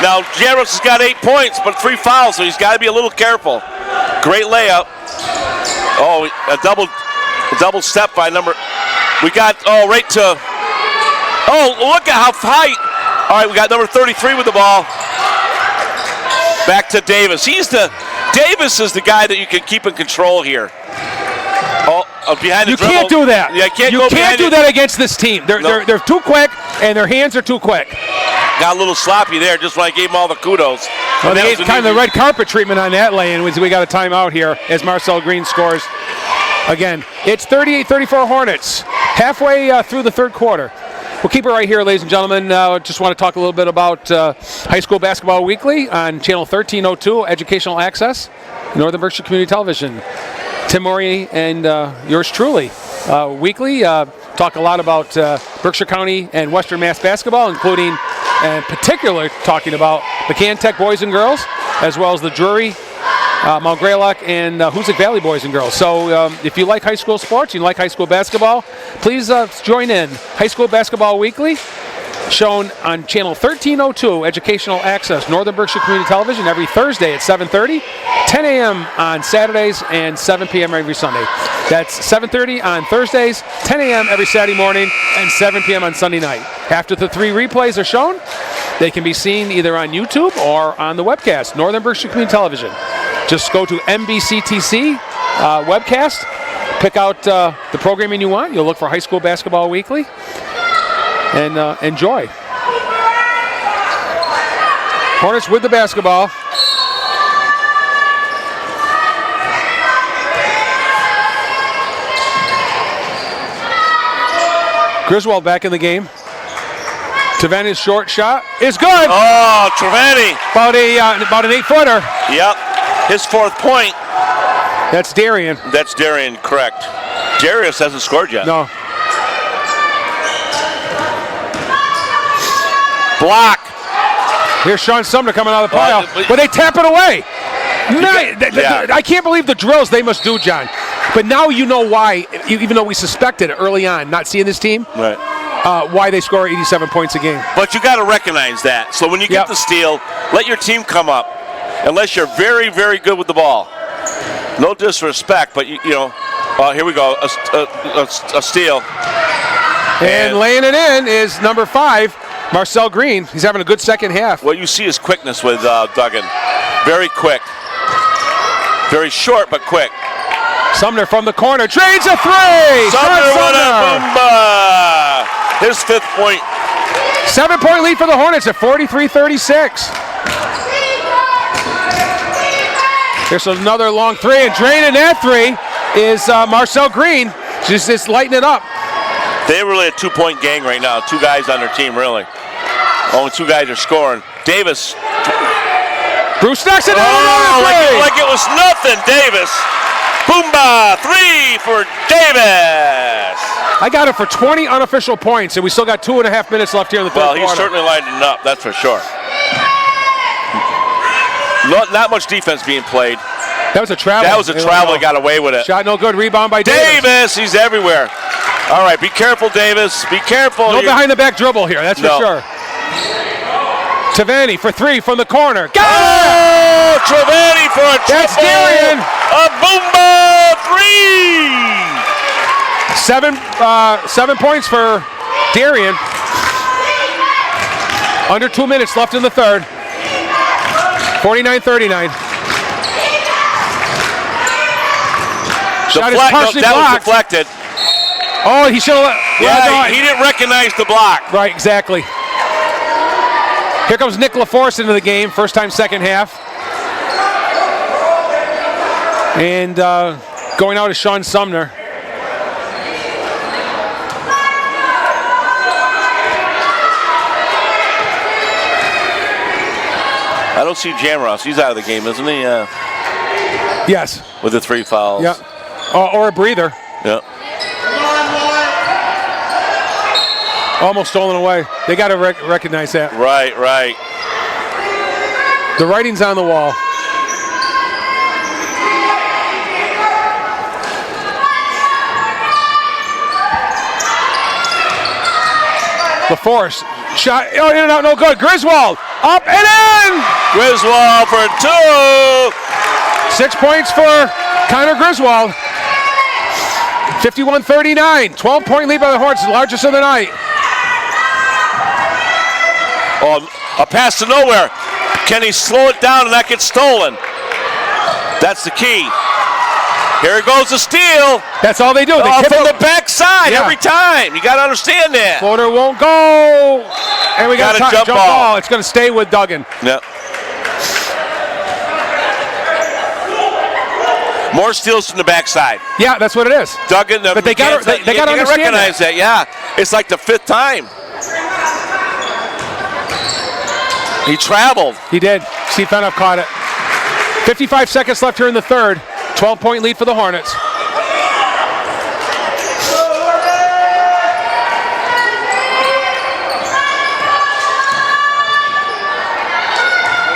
Now, Jamross has got 8 points, but 3 fouls, so he's got to be a little careful. Great layup. Oh, a double step by number. We got, right to. Oh, look at how high. All right, we got number 33 with the ball. Back to Davis. Davis is the guy that you can keep in control here. Behind the You dribble. can't do that. Yeah, you can't do that against this team. They're too quick, and their hands are too quick. Got a little sloppy there just when I gave him all the kudos. Well, they gave kind of the red carpet treatment on that lay-in. We got a timeout here as Marcel Green scores. Again, it's 38-34 Hornets. Halfway through the third quarter. We'll keep it right here, ladies and gentlemen. Just want to talk a little bit about High School Basketball Weekly on Channel 1302, Educational Access, Northern Berkshire Community Television. Tim Maury and yours truly. Weekly, talk a lot about Berkshire County and Western Mass basketball, including and particularly talking about McCann Tech boys and girls, as well as the Drury, Mount Greylock, and Hoosick Valley boys and girls. So if you like high school sports, you like high school basketball, please join in. High School Basketball Weekly, shown on Channel 1302, Educational Access, Northern Berkshire Community Television, every Thursday at 7:30, 10 a.m. on Saturdays, and 7 p.m. every Sunday. That's 7:30 on Thursdays, 10 a.m. every Saturday morning, and 7 p.m. on Sunday night. After the 3 replays are shown, they can be seen either on YouTube or on the webcast, Northern Berkshire Community Television. Just go to MBCTC webcast, pick out the programming you want. You'll look for High School Basketball Weekly, and enjoy. Hornets with the basketball. Griswold back in the game. Tavani's short shot is good. Oh, Trevani. About an 8-footer. Yep. His 4th point. That's Darian. That's Darian, correct. Darius hasn't scored yet. No. Block. Here's Sean Sumner coming out of the pile, but they tap it away. I can't believe the drills they must do, John. But now you know why, even though we suspected early on, not seeing this team, right, why they score 87 points a game. But you got to recognize that. So when you get the steal, let your team come up, unless you're very, very good with the ball. No disrespect, but you know. Here we go, a steal. And laying it in is number 5. Marcel Green. He's having a good second half. What you see is quickness with Duggan. Very quick. Very short, but quick. Sumner from the corner. Trades a 3! Sumner won a boomba! His 5th point. 7-point lead for the Hornets at 43-36. Here's another long 3, and draining that 3 is Marcel Green. Just lighting it up. They're really a 2-point gang right now. 2 guys on their team, really. Only 2 guys are scoring. Davis. Bruce knocks it down. Like it was nothing, Davis. Boomba, 3 for Davis. I got it for 20 unofficial points, and we still got 2.5 minutes left here in the third quarter. Well, he's certainly lighting it up, that's for sure. Not much defense being played. That was a travel. That was a travel that got away with it. Shot no good. Rebound by Davis. He's everywhere. All right, be careful, Davis. Be careful. No behind-the-back dribble here, that's for sure. Tavani for 3 from the corner. Got it! Tavani for a triple. That's Darian. A boomba 3. 7 points for Darian. Under 2 minutes left in the third. 49-39. Shot is partially that blocked. was deflected. Oh, he should have. Yeah, he didn't recognize the block. Right, exactly. Here comes Nick LaForce into the game, first time, second half. And going out is Sean Sumner. I don't see Jamross. He's out of the game, isn't he? Yes. With the 3 fouls. Yeah. Or a breather. Yeah. Almost stolen away. They got to recognize that. Right. The writing's on the wall. LaForce shot. Oh, in and out, no good. Griswold up and in. Griswold for 2. 6 points for Connor Griswold. 51-39. 12-point lead by the Hornets, the largest of the night. Oh, a pass to nowhere. Can he slow it down and not get stolen? That's the key. Here goes the steal. That's all they do. They from the backside every time. You got to understand that. Floater won't go. And we got a jump ball. It's going to stay with Duggan. Yep. More steals from the backside. Yeah, that's what it is. Duggan, but they got to recognize that. Yeah, it's like the 5th time. He traveled. He did. Steve Fenoff caught it. 55 seconds left here in the third. 12-point lead for the Hornets.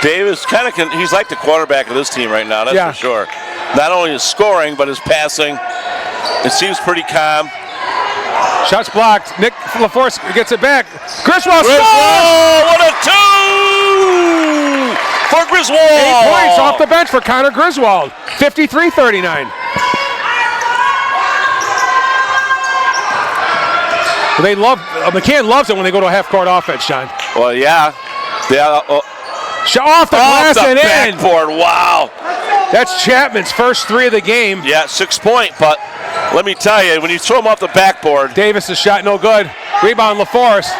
Davis he's like the quarterback of this team right now, that's for sure. Not only his scoring, but his passing. It seems pretty calm. Shots blocked. Nick LaForce gets it back. Griswold scores! What a 2 for Griswold! 8 points off the bench for Connor Griswold. 53-39. McCann loves it when they go to a half-court offense, Sean. Well, yeah. Off the glass and backboard. Wow. That's Chapman's first 3 of the game. Yeah, 6-point, but let me tell you, when you throw him off the backboard. Davis' shot no good. Rebound LaForce.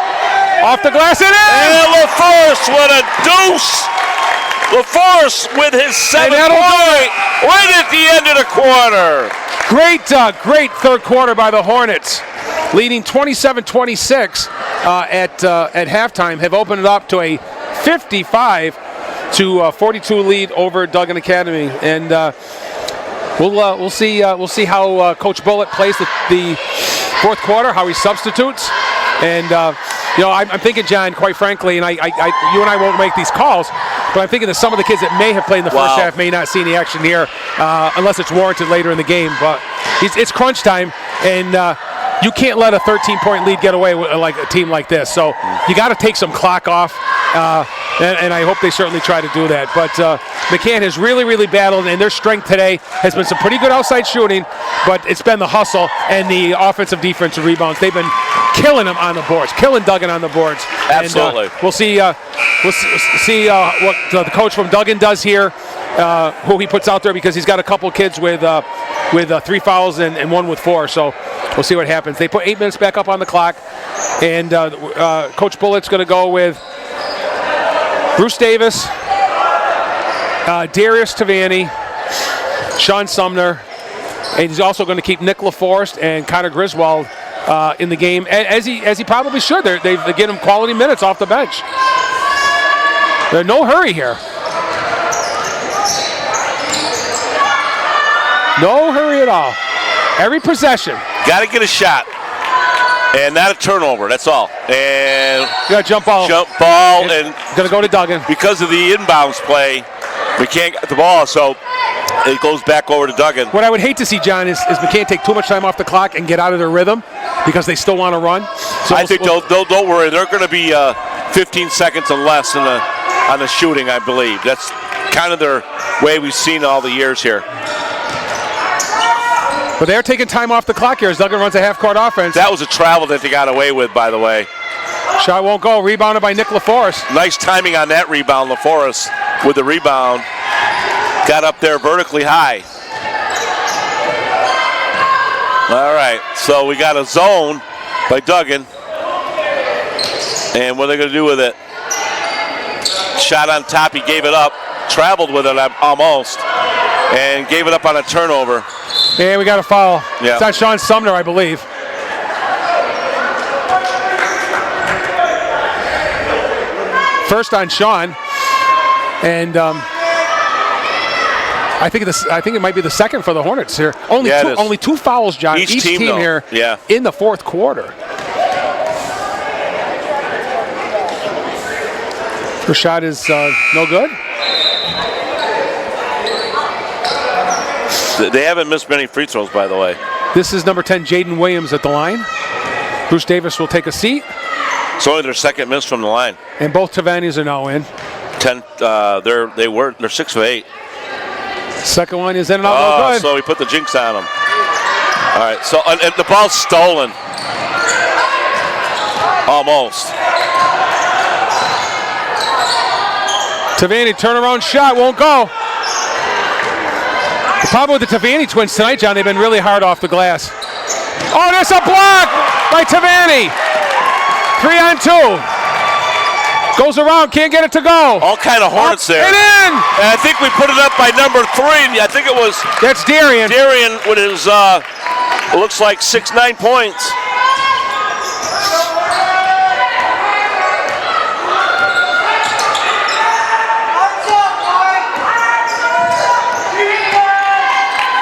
Off the glass and in! And LaForce, what a deuce! LaForce with his 7th point right at the end of the quarter. Great third quarter by the Hornets. Leading 27-26 at halftime, have opened it up to a 55-42 lead over Duggan Academy, and we'll see how Coach Bullitt plays the fourth quarter, how he substitutes, and I'm thinking, John, quite frankly, and you and I won't make these calls, but I'm thinking that some of the kids that may have played in the first half may not see any action here unless it's warranted later in the game. But it's crunch time, and you can't let a 13-point lead get away with like a team like this. So you got to take some clock off, and I hope they certainly try to do that. But McCann has really battled, and their strength today has been some pretty good outside shooting, but it's been the hustle and the offensive defensive rebounds. They've been killing them on the boards, killing Duggan on the boards. Absolutely. And, we'll see what the coach from Duggan does here, who he puts out there, because he's got a couple kids with 3 fouls and one with 4. So we'll see what happens. They put 8 minutes back up on the clock, and Coach Bullitt's going to go with Bruce Davis, Darius Tavani, Sean Sumner, and he's also going to keep Nick LaForest and Connor Griswold in the game, as he probably should. They get him quality minutes off the bench. There's no hurry here. No hurry at all. Every possession. Got to get a shot. And not a turnover, that's all. And got jump ball. And going to go to Duggan. Because of the inbounds play, McCann got the ball, so it goes back over to Duggan. What I would hate to see, John, is McCann take too much time off the clock and get out of their rhythm because they still want to run. So I think don't worry. They're going to be 15 seconds or less on the shooting, I believe. That's kind of their way we've seen all the years here. But they're taking time off the clock here as Duggan runs a half-court offense. That was a travel that they got away with, by the way. Shot won't go. Rebounded by Nick LaForest. Nice timing on that rebound. LaForest with the rebound. Got up there vertically high. All right, so we got a zone by Duggan. And what are they going to do with it? Shot on top, he gave it up. Traveled with it almost. And gave it up on a turnover. And we got a foul. Yeah. It's on Sean Sumner, I believe. First on Sean, and I think it might be the second for the Hornets here. Only two fouls, John. Each team here in the fourth quarter. First shot is no good. They haven't missed many free throws, by the way. This is number 10, Jaden Williams at the line. Bruce Davis will take a seat. It's only their second miss from the line. And both Tavanis are now in. They're 6 of 8. Second one is in and out. No good. So we put the jinx on them. All right, so and the ball's stolen. Almost. Tavani turnaround shot won't go. The problem with the Tavani twins tonight, John, they've been really hard off the glass. Oh, there's a block by Tavani. 3-on-2. Goes around, can't get it to go. All kind of hornets there. And in! And I think we put it up by number 3. I think it was That's Darian. Darian with his, it looks like 6-9 points.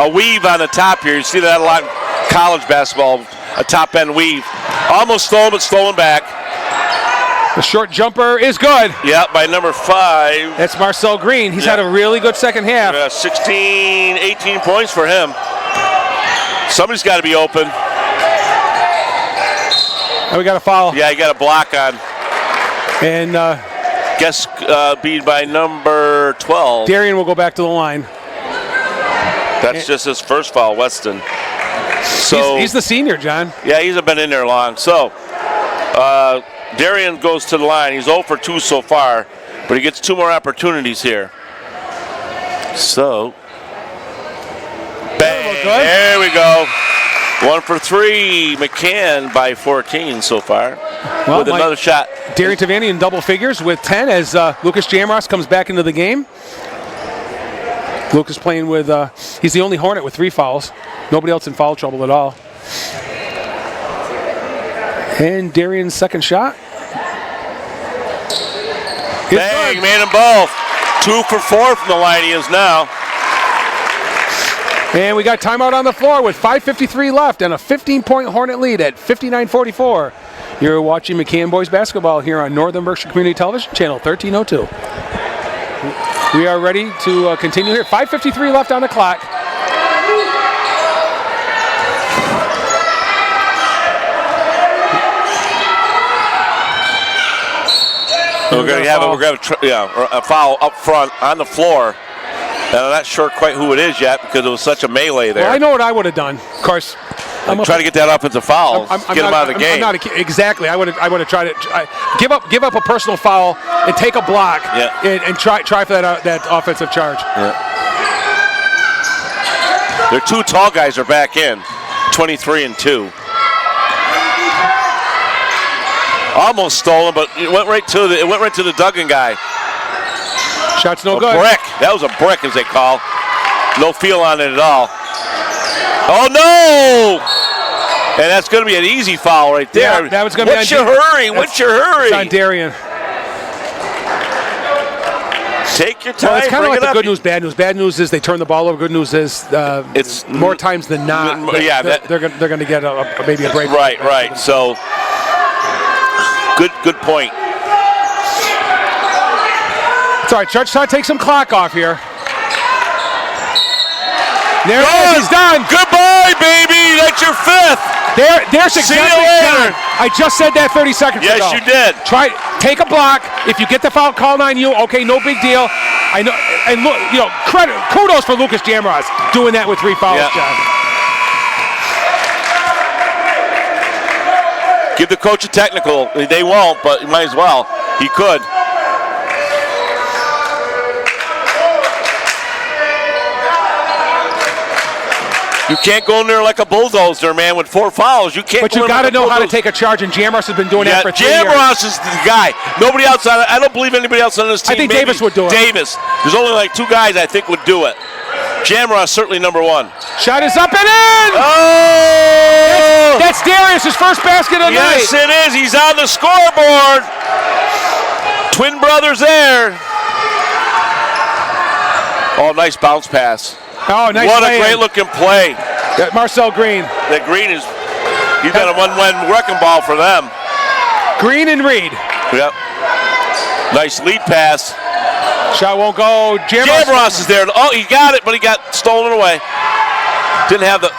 A weave on the top here. You see that a lot in college basketball, a top end weave. Almost stolen, but stolen back. The short jumper is good. Yeah, by number 5. That's Marcel Green. He's had a really good second half. 16, 18 points for him. Somebody's got to be open. And we got a foul. Yeah, he got a block on. And Guess beat by number 12. Darian will go back to the line. That's just his first foul, Weston. So He's the senior, John. yeah, he hasn't been in there long. So Darian goes to the line. He's 0 for 2 so far, but he gets 2 more opportunities here. So, bang! There we go. 1 for 3. McCann by 14 so far. Well, with another shot. Darian Tavani in double figures with 10 as Lucas Jamros comes back into the game. Lucas playing with, he's the only Hornet with 3 fouls. Nobody else in foul trouble at all. And Darian's second shot. Bang, made them both. 2 for 4 from the line he is now. And we got timeout on the floor with 5:53 left and a 15-point Hornet lead at 59-44. You're watching McCann Boys basketball here on Northern Berkshire Community Television, channel 1302. We are ready to continue here. 5:53 left on the clock. We're going to have a foul up front on the floor. And I'm not sure quite who it is yet because it was such a melee there. Well, I know what I would have done. Of course, I'm trying to get that offensive foul, get him out of the game. Exactly. I would have tried to give up a personal foul and take a block and try for that offensive charge. Yeah. Their 2 tall guys are back in, 23 and 2. Almost stolen, but it went right to the Duggan guy. Shot's no good. Brick. That was a brick, as they call. No feel on it at all. Oh no! And that's going to be an easy foul right there. Yeah, that was going to be. What's your hurry? What's your hurry? It's on Darian. Take your time. Well, it's kind of like the up. good news, bad news. Bad news is they turn the ball over. Good news is it's more times than not. They're going to get maybe a break. Right. So good point. It's all right. Church trying to take some clock off here. There it is. He's done. Goodbye, baby. That's your 5th. There's See you later. I just said that 30 seconds ago. Yes, you did. Take a block. If you get the foul called on you, okay, no big deal. I know, and look, kudos for Lucas Jamros doing that with 3 fouls, John. Give the coach a technical. They won't, but you might as well. He could. You can't go in there like a bulldozer, man, with 4 fouls. You can't. But you got to know how to take a charge, and Jamros has been doing that for 3 years. Jamros is the guy. Nobody else on it. I don't believe anybody else on this team. I think Davis would do it. Davis. There's only like 2 guys I think would do it. Jamros certainly number 1. Shot is up and in. Oh! That's Darius' first basket of the night. Yes, it is. He's on the scoreboard. Twin brothers there. Oh, nice bounce pass. Oh, nice. What a great-looking play. Marcel Green. That Green he's got a one-win wrecking ball for them. Green and Reed. Yep. Nice lead pass. Shot won't go. Jamros is there. Oh, he got it, but he got stolen away. Didn't have the...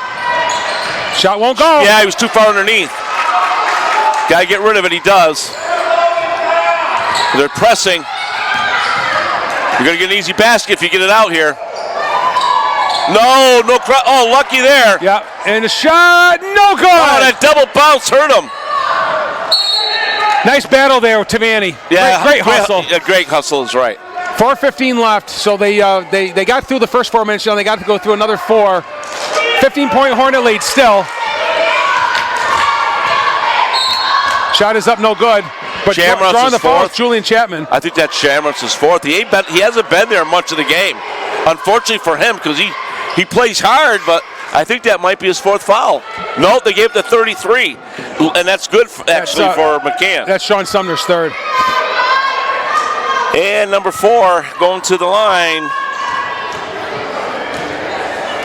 Shot won't go. Yeah, he was too far underneath. Got to get rid of it. He does. They're pressing. You're going to get an easy basket if you get it out here. No, lucky there. Yeah. and the shot, no good. Oh, that double bounce hurt him. Nice battle there with Tavani. Yeah, great hustle. Great hustle is right. 4:15 left, so they got through the first 4 minutes. Now they got to go through another 4. 15-point Hornet lead still. Shot is up, no good. But drawing the foul is Julian Chapman. I think that's Shamrock's fourth. He hasn't been there much of the game. Unfortunately for him, because he plays hard, but I think that might be his fourth foul. No, they gave it to 33, and that's good for McCann. That's Sean Sumner's third. And number 4 going to the line.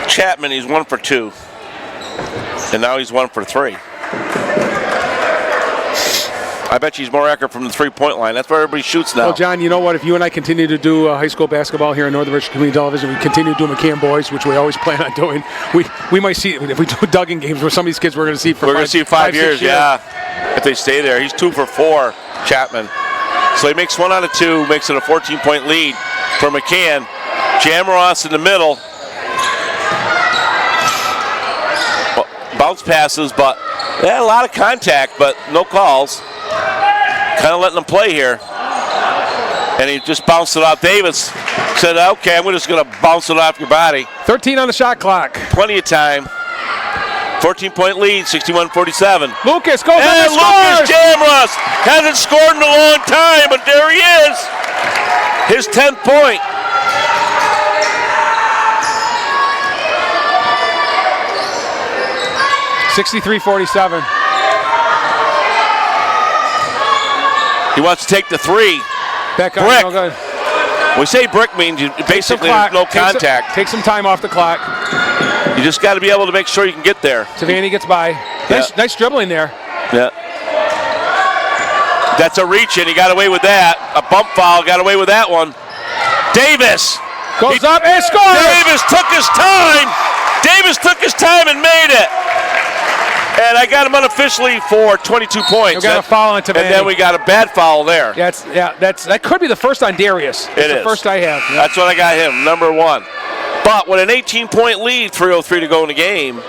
Chapman, he's 1 for 2. And now he's 1 for 3. I bet you he's more accurate from the three-point line. That's where everybody shoots now. Well, John, you know what? If you and I continue to do high school basketball here in Northern Virginia Community Television, we continue to do McCann Boys, which we always plan on doing. We might see, if we do Duggan games where some of these kids we're going to see for 5 years, yeah. If they stay there. He's 2 for 4, Chapman. So he makes 1 out of 2, makes it a 14-point lead for McCann. Jamross in the middle. Bounce passes, but they had a lot of contact, but no calls. Kind of letting them play here. And he just bounced it off. Davis said, okay, I'm just going to bounce it off your body. 13 on the shot clock. Plenty of time. 14-point lead, 61-47. Lucas goes up and Lucas Jamross hasn't scored in a long time, but there he is. His 10th point. $63-47. He wants to take the 3. Back up, brick. no good. We say brick means basically there's no contact. Take some time off the clock. You just got to be able to make sure you can get there. Tavani gets by. Nice dribbling there. Yeah. That's a reach in. He got away with that. A bump foul. Got away with that one. Davis. Goes up and scores. Davis took his time. Davis took his time and made it. And I got him unofficially for 22 points. We got a foul on Tavani. And then we got a bad foul there. That could be the first on Darius. It is the first I have. Yeah. That's what I got him, number 1. But with an 18-point lead, 3:03 to go in the game,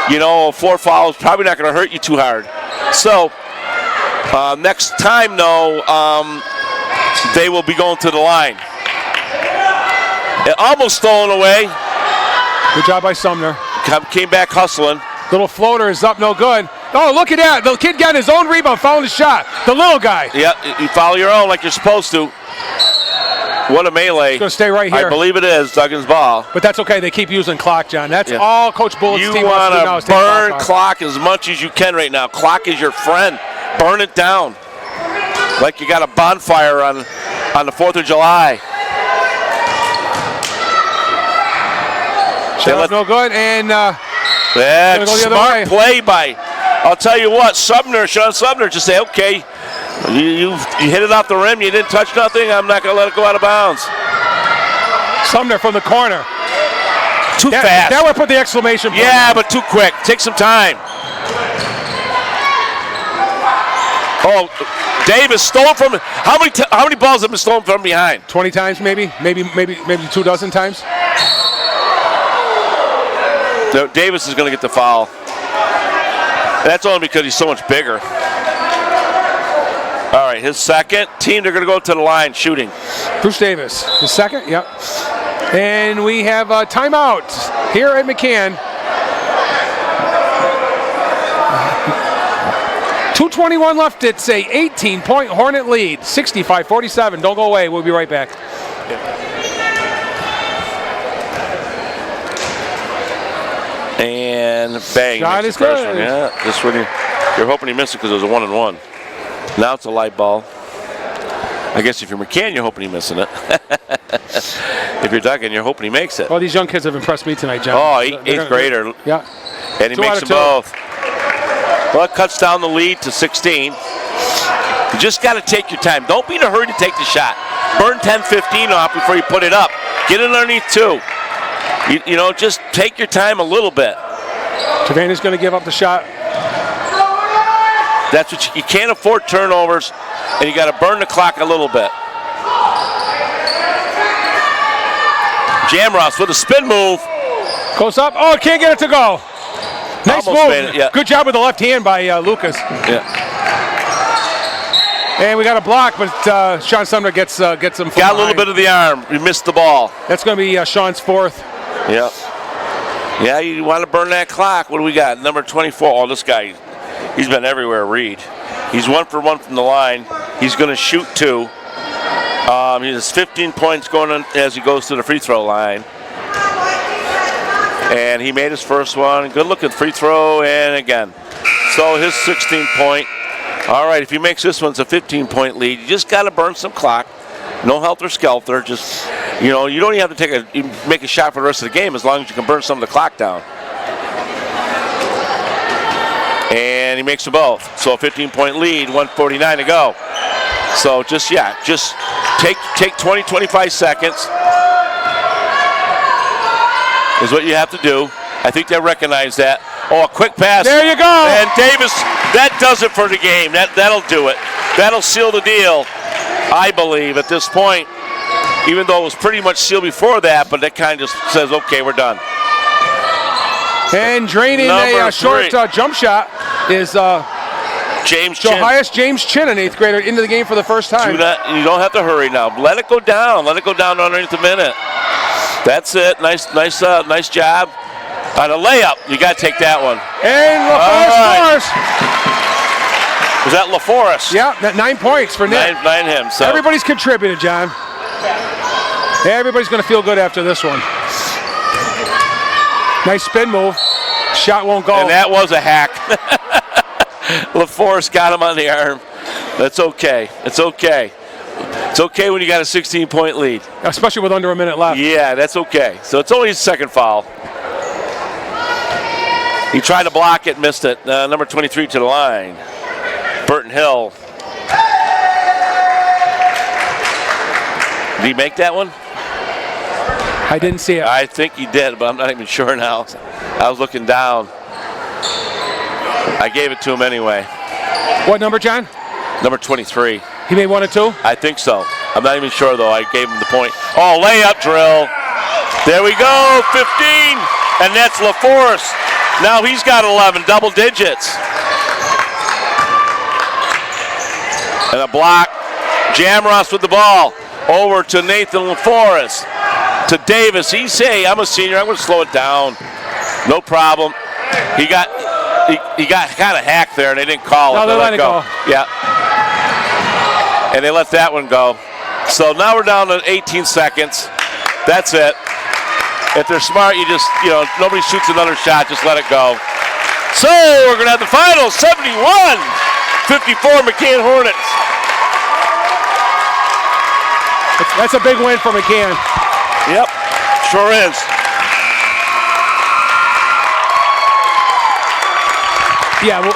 4 fouls probably not going to hurt you too hard. So next time, though, they will be going to the line. It almost stolen away. Good job by Sumner. Came back hustling. Little floater is up, no good. Oh, look at that. The kid got his own rebound, fouled his shot. The little guy. Yep, you foul your own like you're supposed to. What a melee. It's going to stay right here. I believe it is Duggan's ball. But that's okay. They keep using clock, John. That's all Coach Bullett's team wants to do now is You take want to burn clock as much as you can right now. Clock is your friend. Burn it down. Like you got a bonfire on the 4th of July. Shot no good, and that's smart play by, I'll tell you what, Sean Sumner just say, okay, you hit it off the rim, you didn't touch nothing, I'm not going to let it go out of bounds. Sumner from the corner. Too fast. That would put the exclamation point. Yeah, but too quick. Take some time. Oh, Davis stole from, how many balls have been stolen from behind? 20 times maybe 2 dozen times. No, Davis is going to get the foul. That's only because he's so much bigger. All right, his second team, they're going to go to the line shooting. Bruce Davis, his second, yep. And we have a timeout here at McCann. 2:21 left. It's a 18-point Hornet lead, 65-47. Don't go away. We'll be right back. And bang. Shot is good. Yeah, this one you're hoping he missed it because it was a 1-and-1. Now it's a light ball. I guess if you're McCann, you're hoping he's missing it. If you're Duggan, you're hoping he makes it. Well, these young kids have impressed me tonight, John. Oh, eighth grader. Yeah. And he makes them both. Well, it cuts down the lead to 16. You just got to take your time. Don't be in a hurry to take the shot. Burn 10-15 off before you put it up. Get it underneath 2. Just take your time a little bit. Tavani's going to give up the shot. That's what you can't afford turnovers, and you got to burn the clock a little bit. Jamross with a spin move. Goes up. Oh, can't get it to go. Nice Almost move. made it, yeah. Good job with the left hand by Lucas. Yeah. And we got a block, but Sean Sumner gets him from Got a little behind. bit of the arm. He missed the ball. That's going to be Sean's fourth. Yep. Yeah, you want to burn that clock. What do we got? Number 24. Oh, this guy, he's been everywhere, Reed. He's 1 for 1 from the line. He's going to shoot 2. He has 15 points going on as he goes to the free throw line. And he made his first one. Good looking free throw, and again. So his 16-point. All right, if he makes this one, it's a 15-point lead. You just got to burn some clock. No helter skelter. Just, you don't even have to make a shot for the rest of the game as long as you can burn some of the clock down. And he makes them both. So a 15-point lead, 1:49 to go. So just take 20, 25 seconds is what you have to do. I think they recognize that. Oh, a quick pass. There you go. And Davis, that does it for the game. That'll do it. That'll seal the deal, I believe, at this point. Even though it was pretty much sealed before that, but that kind of just says, okay, we're done. And draining a short jump shot is James Chin. highest James Chin, an 8th grader, into the game for the first time. You don't have to hurry now. Let it go down. Let it go down underneath a minute. That's it. Nice job. On a layup, you got to take that one. And LaForest scores. Was that LaForest? Yeah, 9 points for Nick. Nine him. So Everybody's contributed, John. Everybody's going to feel good after this one. Nice spin move. Shot won't go. And that was a hack. LaForest got him on the arm. That's okay. It's okay. It's okay when you got a 16-point lead. Especially with under a minute left. Yeah, that's okay. So it's only his second foul. He tried to block it, missed it. Number 23 to the line. Burton Hill. Did he make that one? I didn't see it. I think he did, but I'm not even sure now. I was looking down. I gave it to him anyway. What number, John? Number 23. He made 1 or 2? I think so. I'm not even sure, though. I gave him the point. Oh, layup drill. There we go, 15. And that's LaForest. Now he's got 11, double digits. And a block. Jamross with the ball. Over to Nathan LaForest. To Davis. He say, I'm a senior. I'm going to slow it down. No problem. He got kind of hacked there, and they didn't call it. No, they let it go. Yeah. And they let that one go. So now we're down to 18 seconds. That's it. If they're smart, you just, nobody shoots another shot, just let it go. So we're going to have the final 71-54 McCann Hornets. That's a big win for McCann. Yep, sure is. Yeah, well,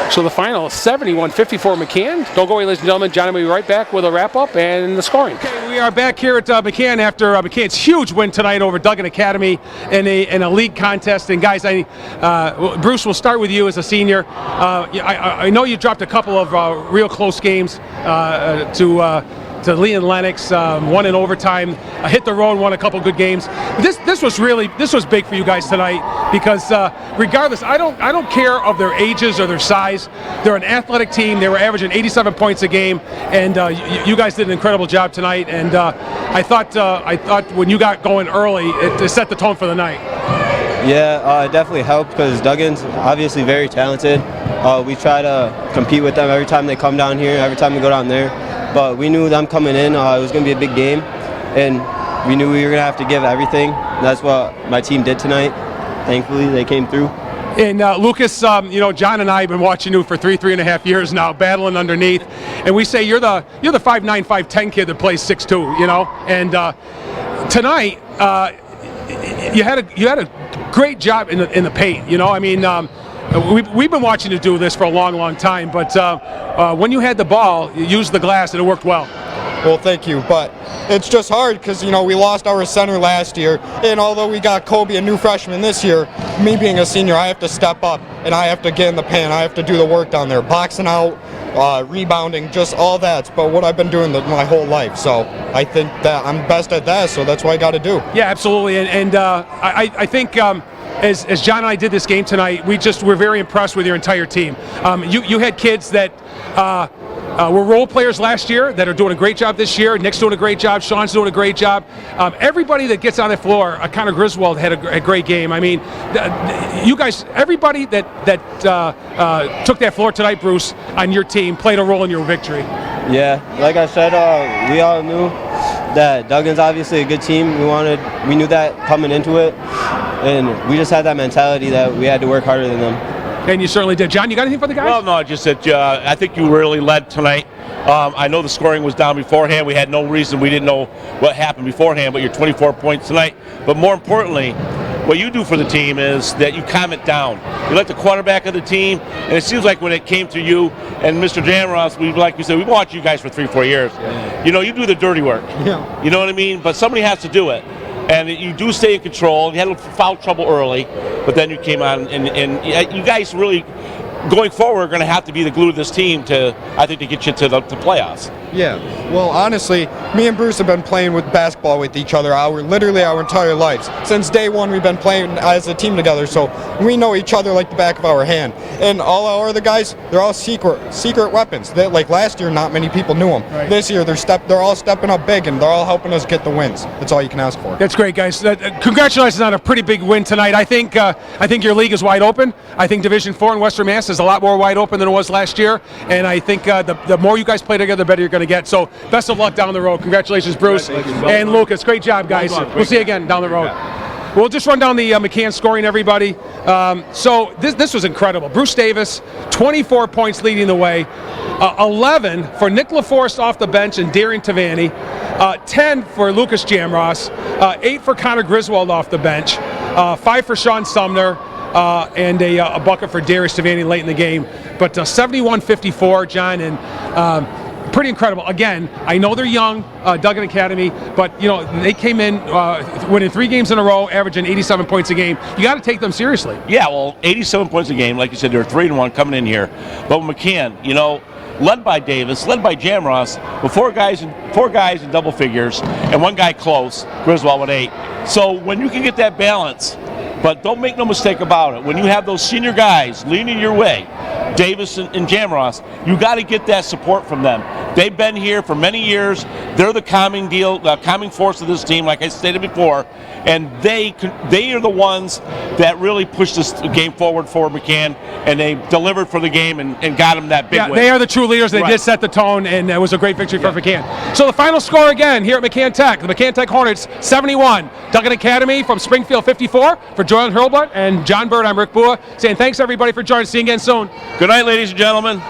so the final is 71-54 McCann. Don't go away, ladies and gentlemen. John will be right back with a wrap-up and the scoring. Okay, we are back here at McCann after McCann's huge win tonight over Duggan Academy in a league contest. And guys, Bruce, we'll start with you as a senior. I know you dropped a couple of real close games to Lee and Lennox, won in overtime, hit the road, won a couple good games. This was big for you guys tonight because regardless, I don't care of their ages or their size. They're an athletic team. They were averaging 87 points a game, and you guys did an incredible job tonight. And I thought when you got going early, it set the tone for the night. Yeah, it definitely helped because Duggan's obviously very talented. We try to compete with them every time they come down here, every time we go down there. But we knew them coming in, it was going to be a big game, and we knew we were going to have to give everything. That's what my team did tonight. Thankfully, they came through. And Lucas, John and I have been watching you for three and a half years now, battling underneath, and we say you're the 5'9", 5'10" kid that plays 6'2", And tonight, you had a great job in the paint. We've been watching you do this for a long time, but when you had the ball, you used the glass and it worked well. Well, thank you, but it's just hard because, we lost our center last year, and although we got Kobe, a new freshman this year, me being a senior, I have to step up, and I have to get in the paint. I have to do the work down there, boxing out, rebounding, just all that. But what I've been doing my whole life, so I think that I'm best at that. So that's what I got to do. Yeah, absolutely. And I think as John and I did this game tonight, we're very impressed with your entire team. You had kids that were role players last year that are doing a great job this year. Nick's doing a great job. Sean's doing a great job. Everybody that gets on the floor, Connor Griswold had a great game. I mean, you guys, everybody that took that floor tonight, Bruce, on your team played a role in your victory. Yeah, like I said, we all knew that Duggan's obviously a good team. We knew that coming into it, and we just had that mentality that we had to work harder than them. And you certainly did. John, you got anything for the guys? Well, no, just that I think you really led tonight. I know the scoring was down beforehand. We had no reason. We didn't know what happened beforehand, but you're 24 points tonight. But more importantly, what you do for the team is that you calm it down. You let the quarterback of the team, and it seems like when it came to you and Mr. Jamross, like you said, we've watched you guys for 3-4 years. Yeah. You know, you do the dirty work. Yeah. You know what I mean? But somebody has to do it. And you do stay in control. You had a little foul trouble early, but then you came on, and you guys really, going forward, are going to have to be the glue of this team to get you to the playoffs. Yeah, well, honestly, me and Bruce have been playing with basketball with each other literally our entire lives. Since day one, we've been playing as a team together, so we know each other like the back of our hand. And all our other guys, they're all secret weapons. Like last year, not many people knew them. Right. This year, they're all stepping up big, and they're all helping us get the wins. That's all you can ask for. That's great, guys. Congratulations on a pretty big win tonight. I think your league is wide open. I think Division 4 in Western Mass is a lot more wide open than it was last year, and I think the more you guys play together, the better you're going to get. So best of luck down the road. Congratulations, Bruce and Lucas. Great job, guys. We'll see you again down the road. Yeah. We'll just run down the McCann scoring, everybody. So this was incredible. Bruce Davis, 24 points leading the way. 11 for Nick LaForce off the bench and Darian Tavani. 10 for Lucas Jamross. 8 for Connor Griswold off the bench. 5 for Sean Sumner. And a bucket for Darius Tavani late in the game. But 71-54, John, and pretty incredible. Again, I know they're young, Duggan Academy, but they came in winning 3 games in a row, averaging 87 points a game. You got to take them seriously. Yeah, well, 87 points a game, like you said, they're 3-1 coming in here. But McCann, led by Davis, led by Jamross, with 4 guys in double figures, and 1 guy close, Griswold with 8. So when you can get that balance. But don't make no mistake about it. When you have those senior guys leaning your way, Davis and Jamross, you got to get that support from them. They've been here for many years. They're the calming force of this team, like I stated before, and they are the ones that really pushed this game forward for McCann, and they delivered for the game and got them that big win. They are the true leaders. They did set the tone, and it was a great victory for McCann. So the final score again here at McCann Tech. The McCann Tech Hornets 71, Duggan Academy from Springfield 54. For Joel Hurlbutt and John Bird, I'm Rick Bua, saying thanks everybody for joining. See you again soon. Good night, ladies and gentlemen.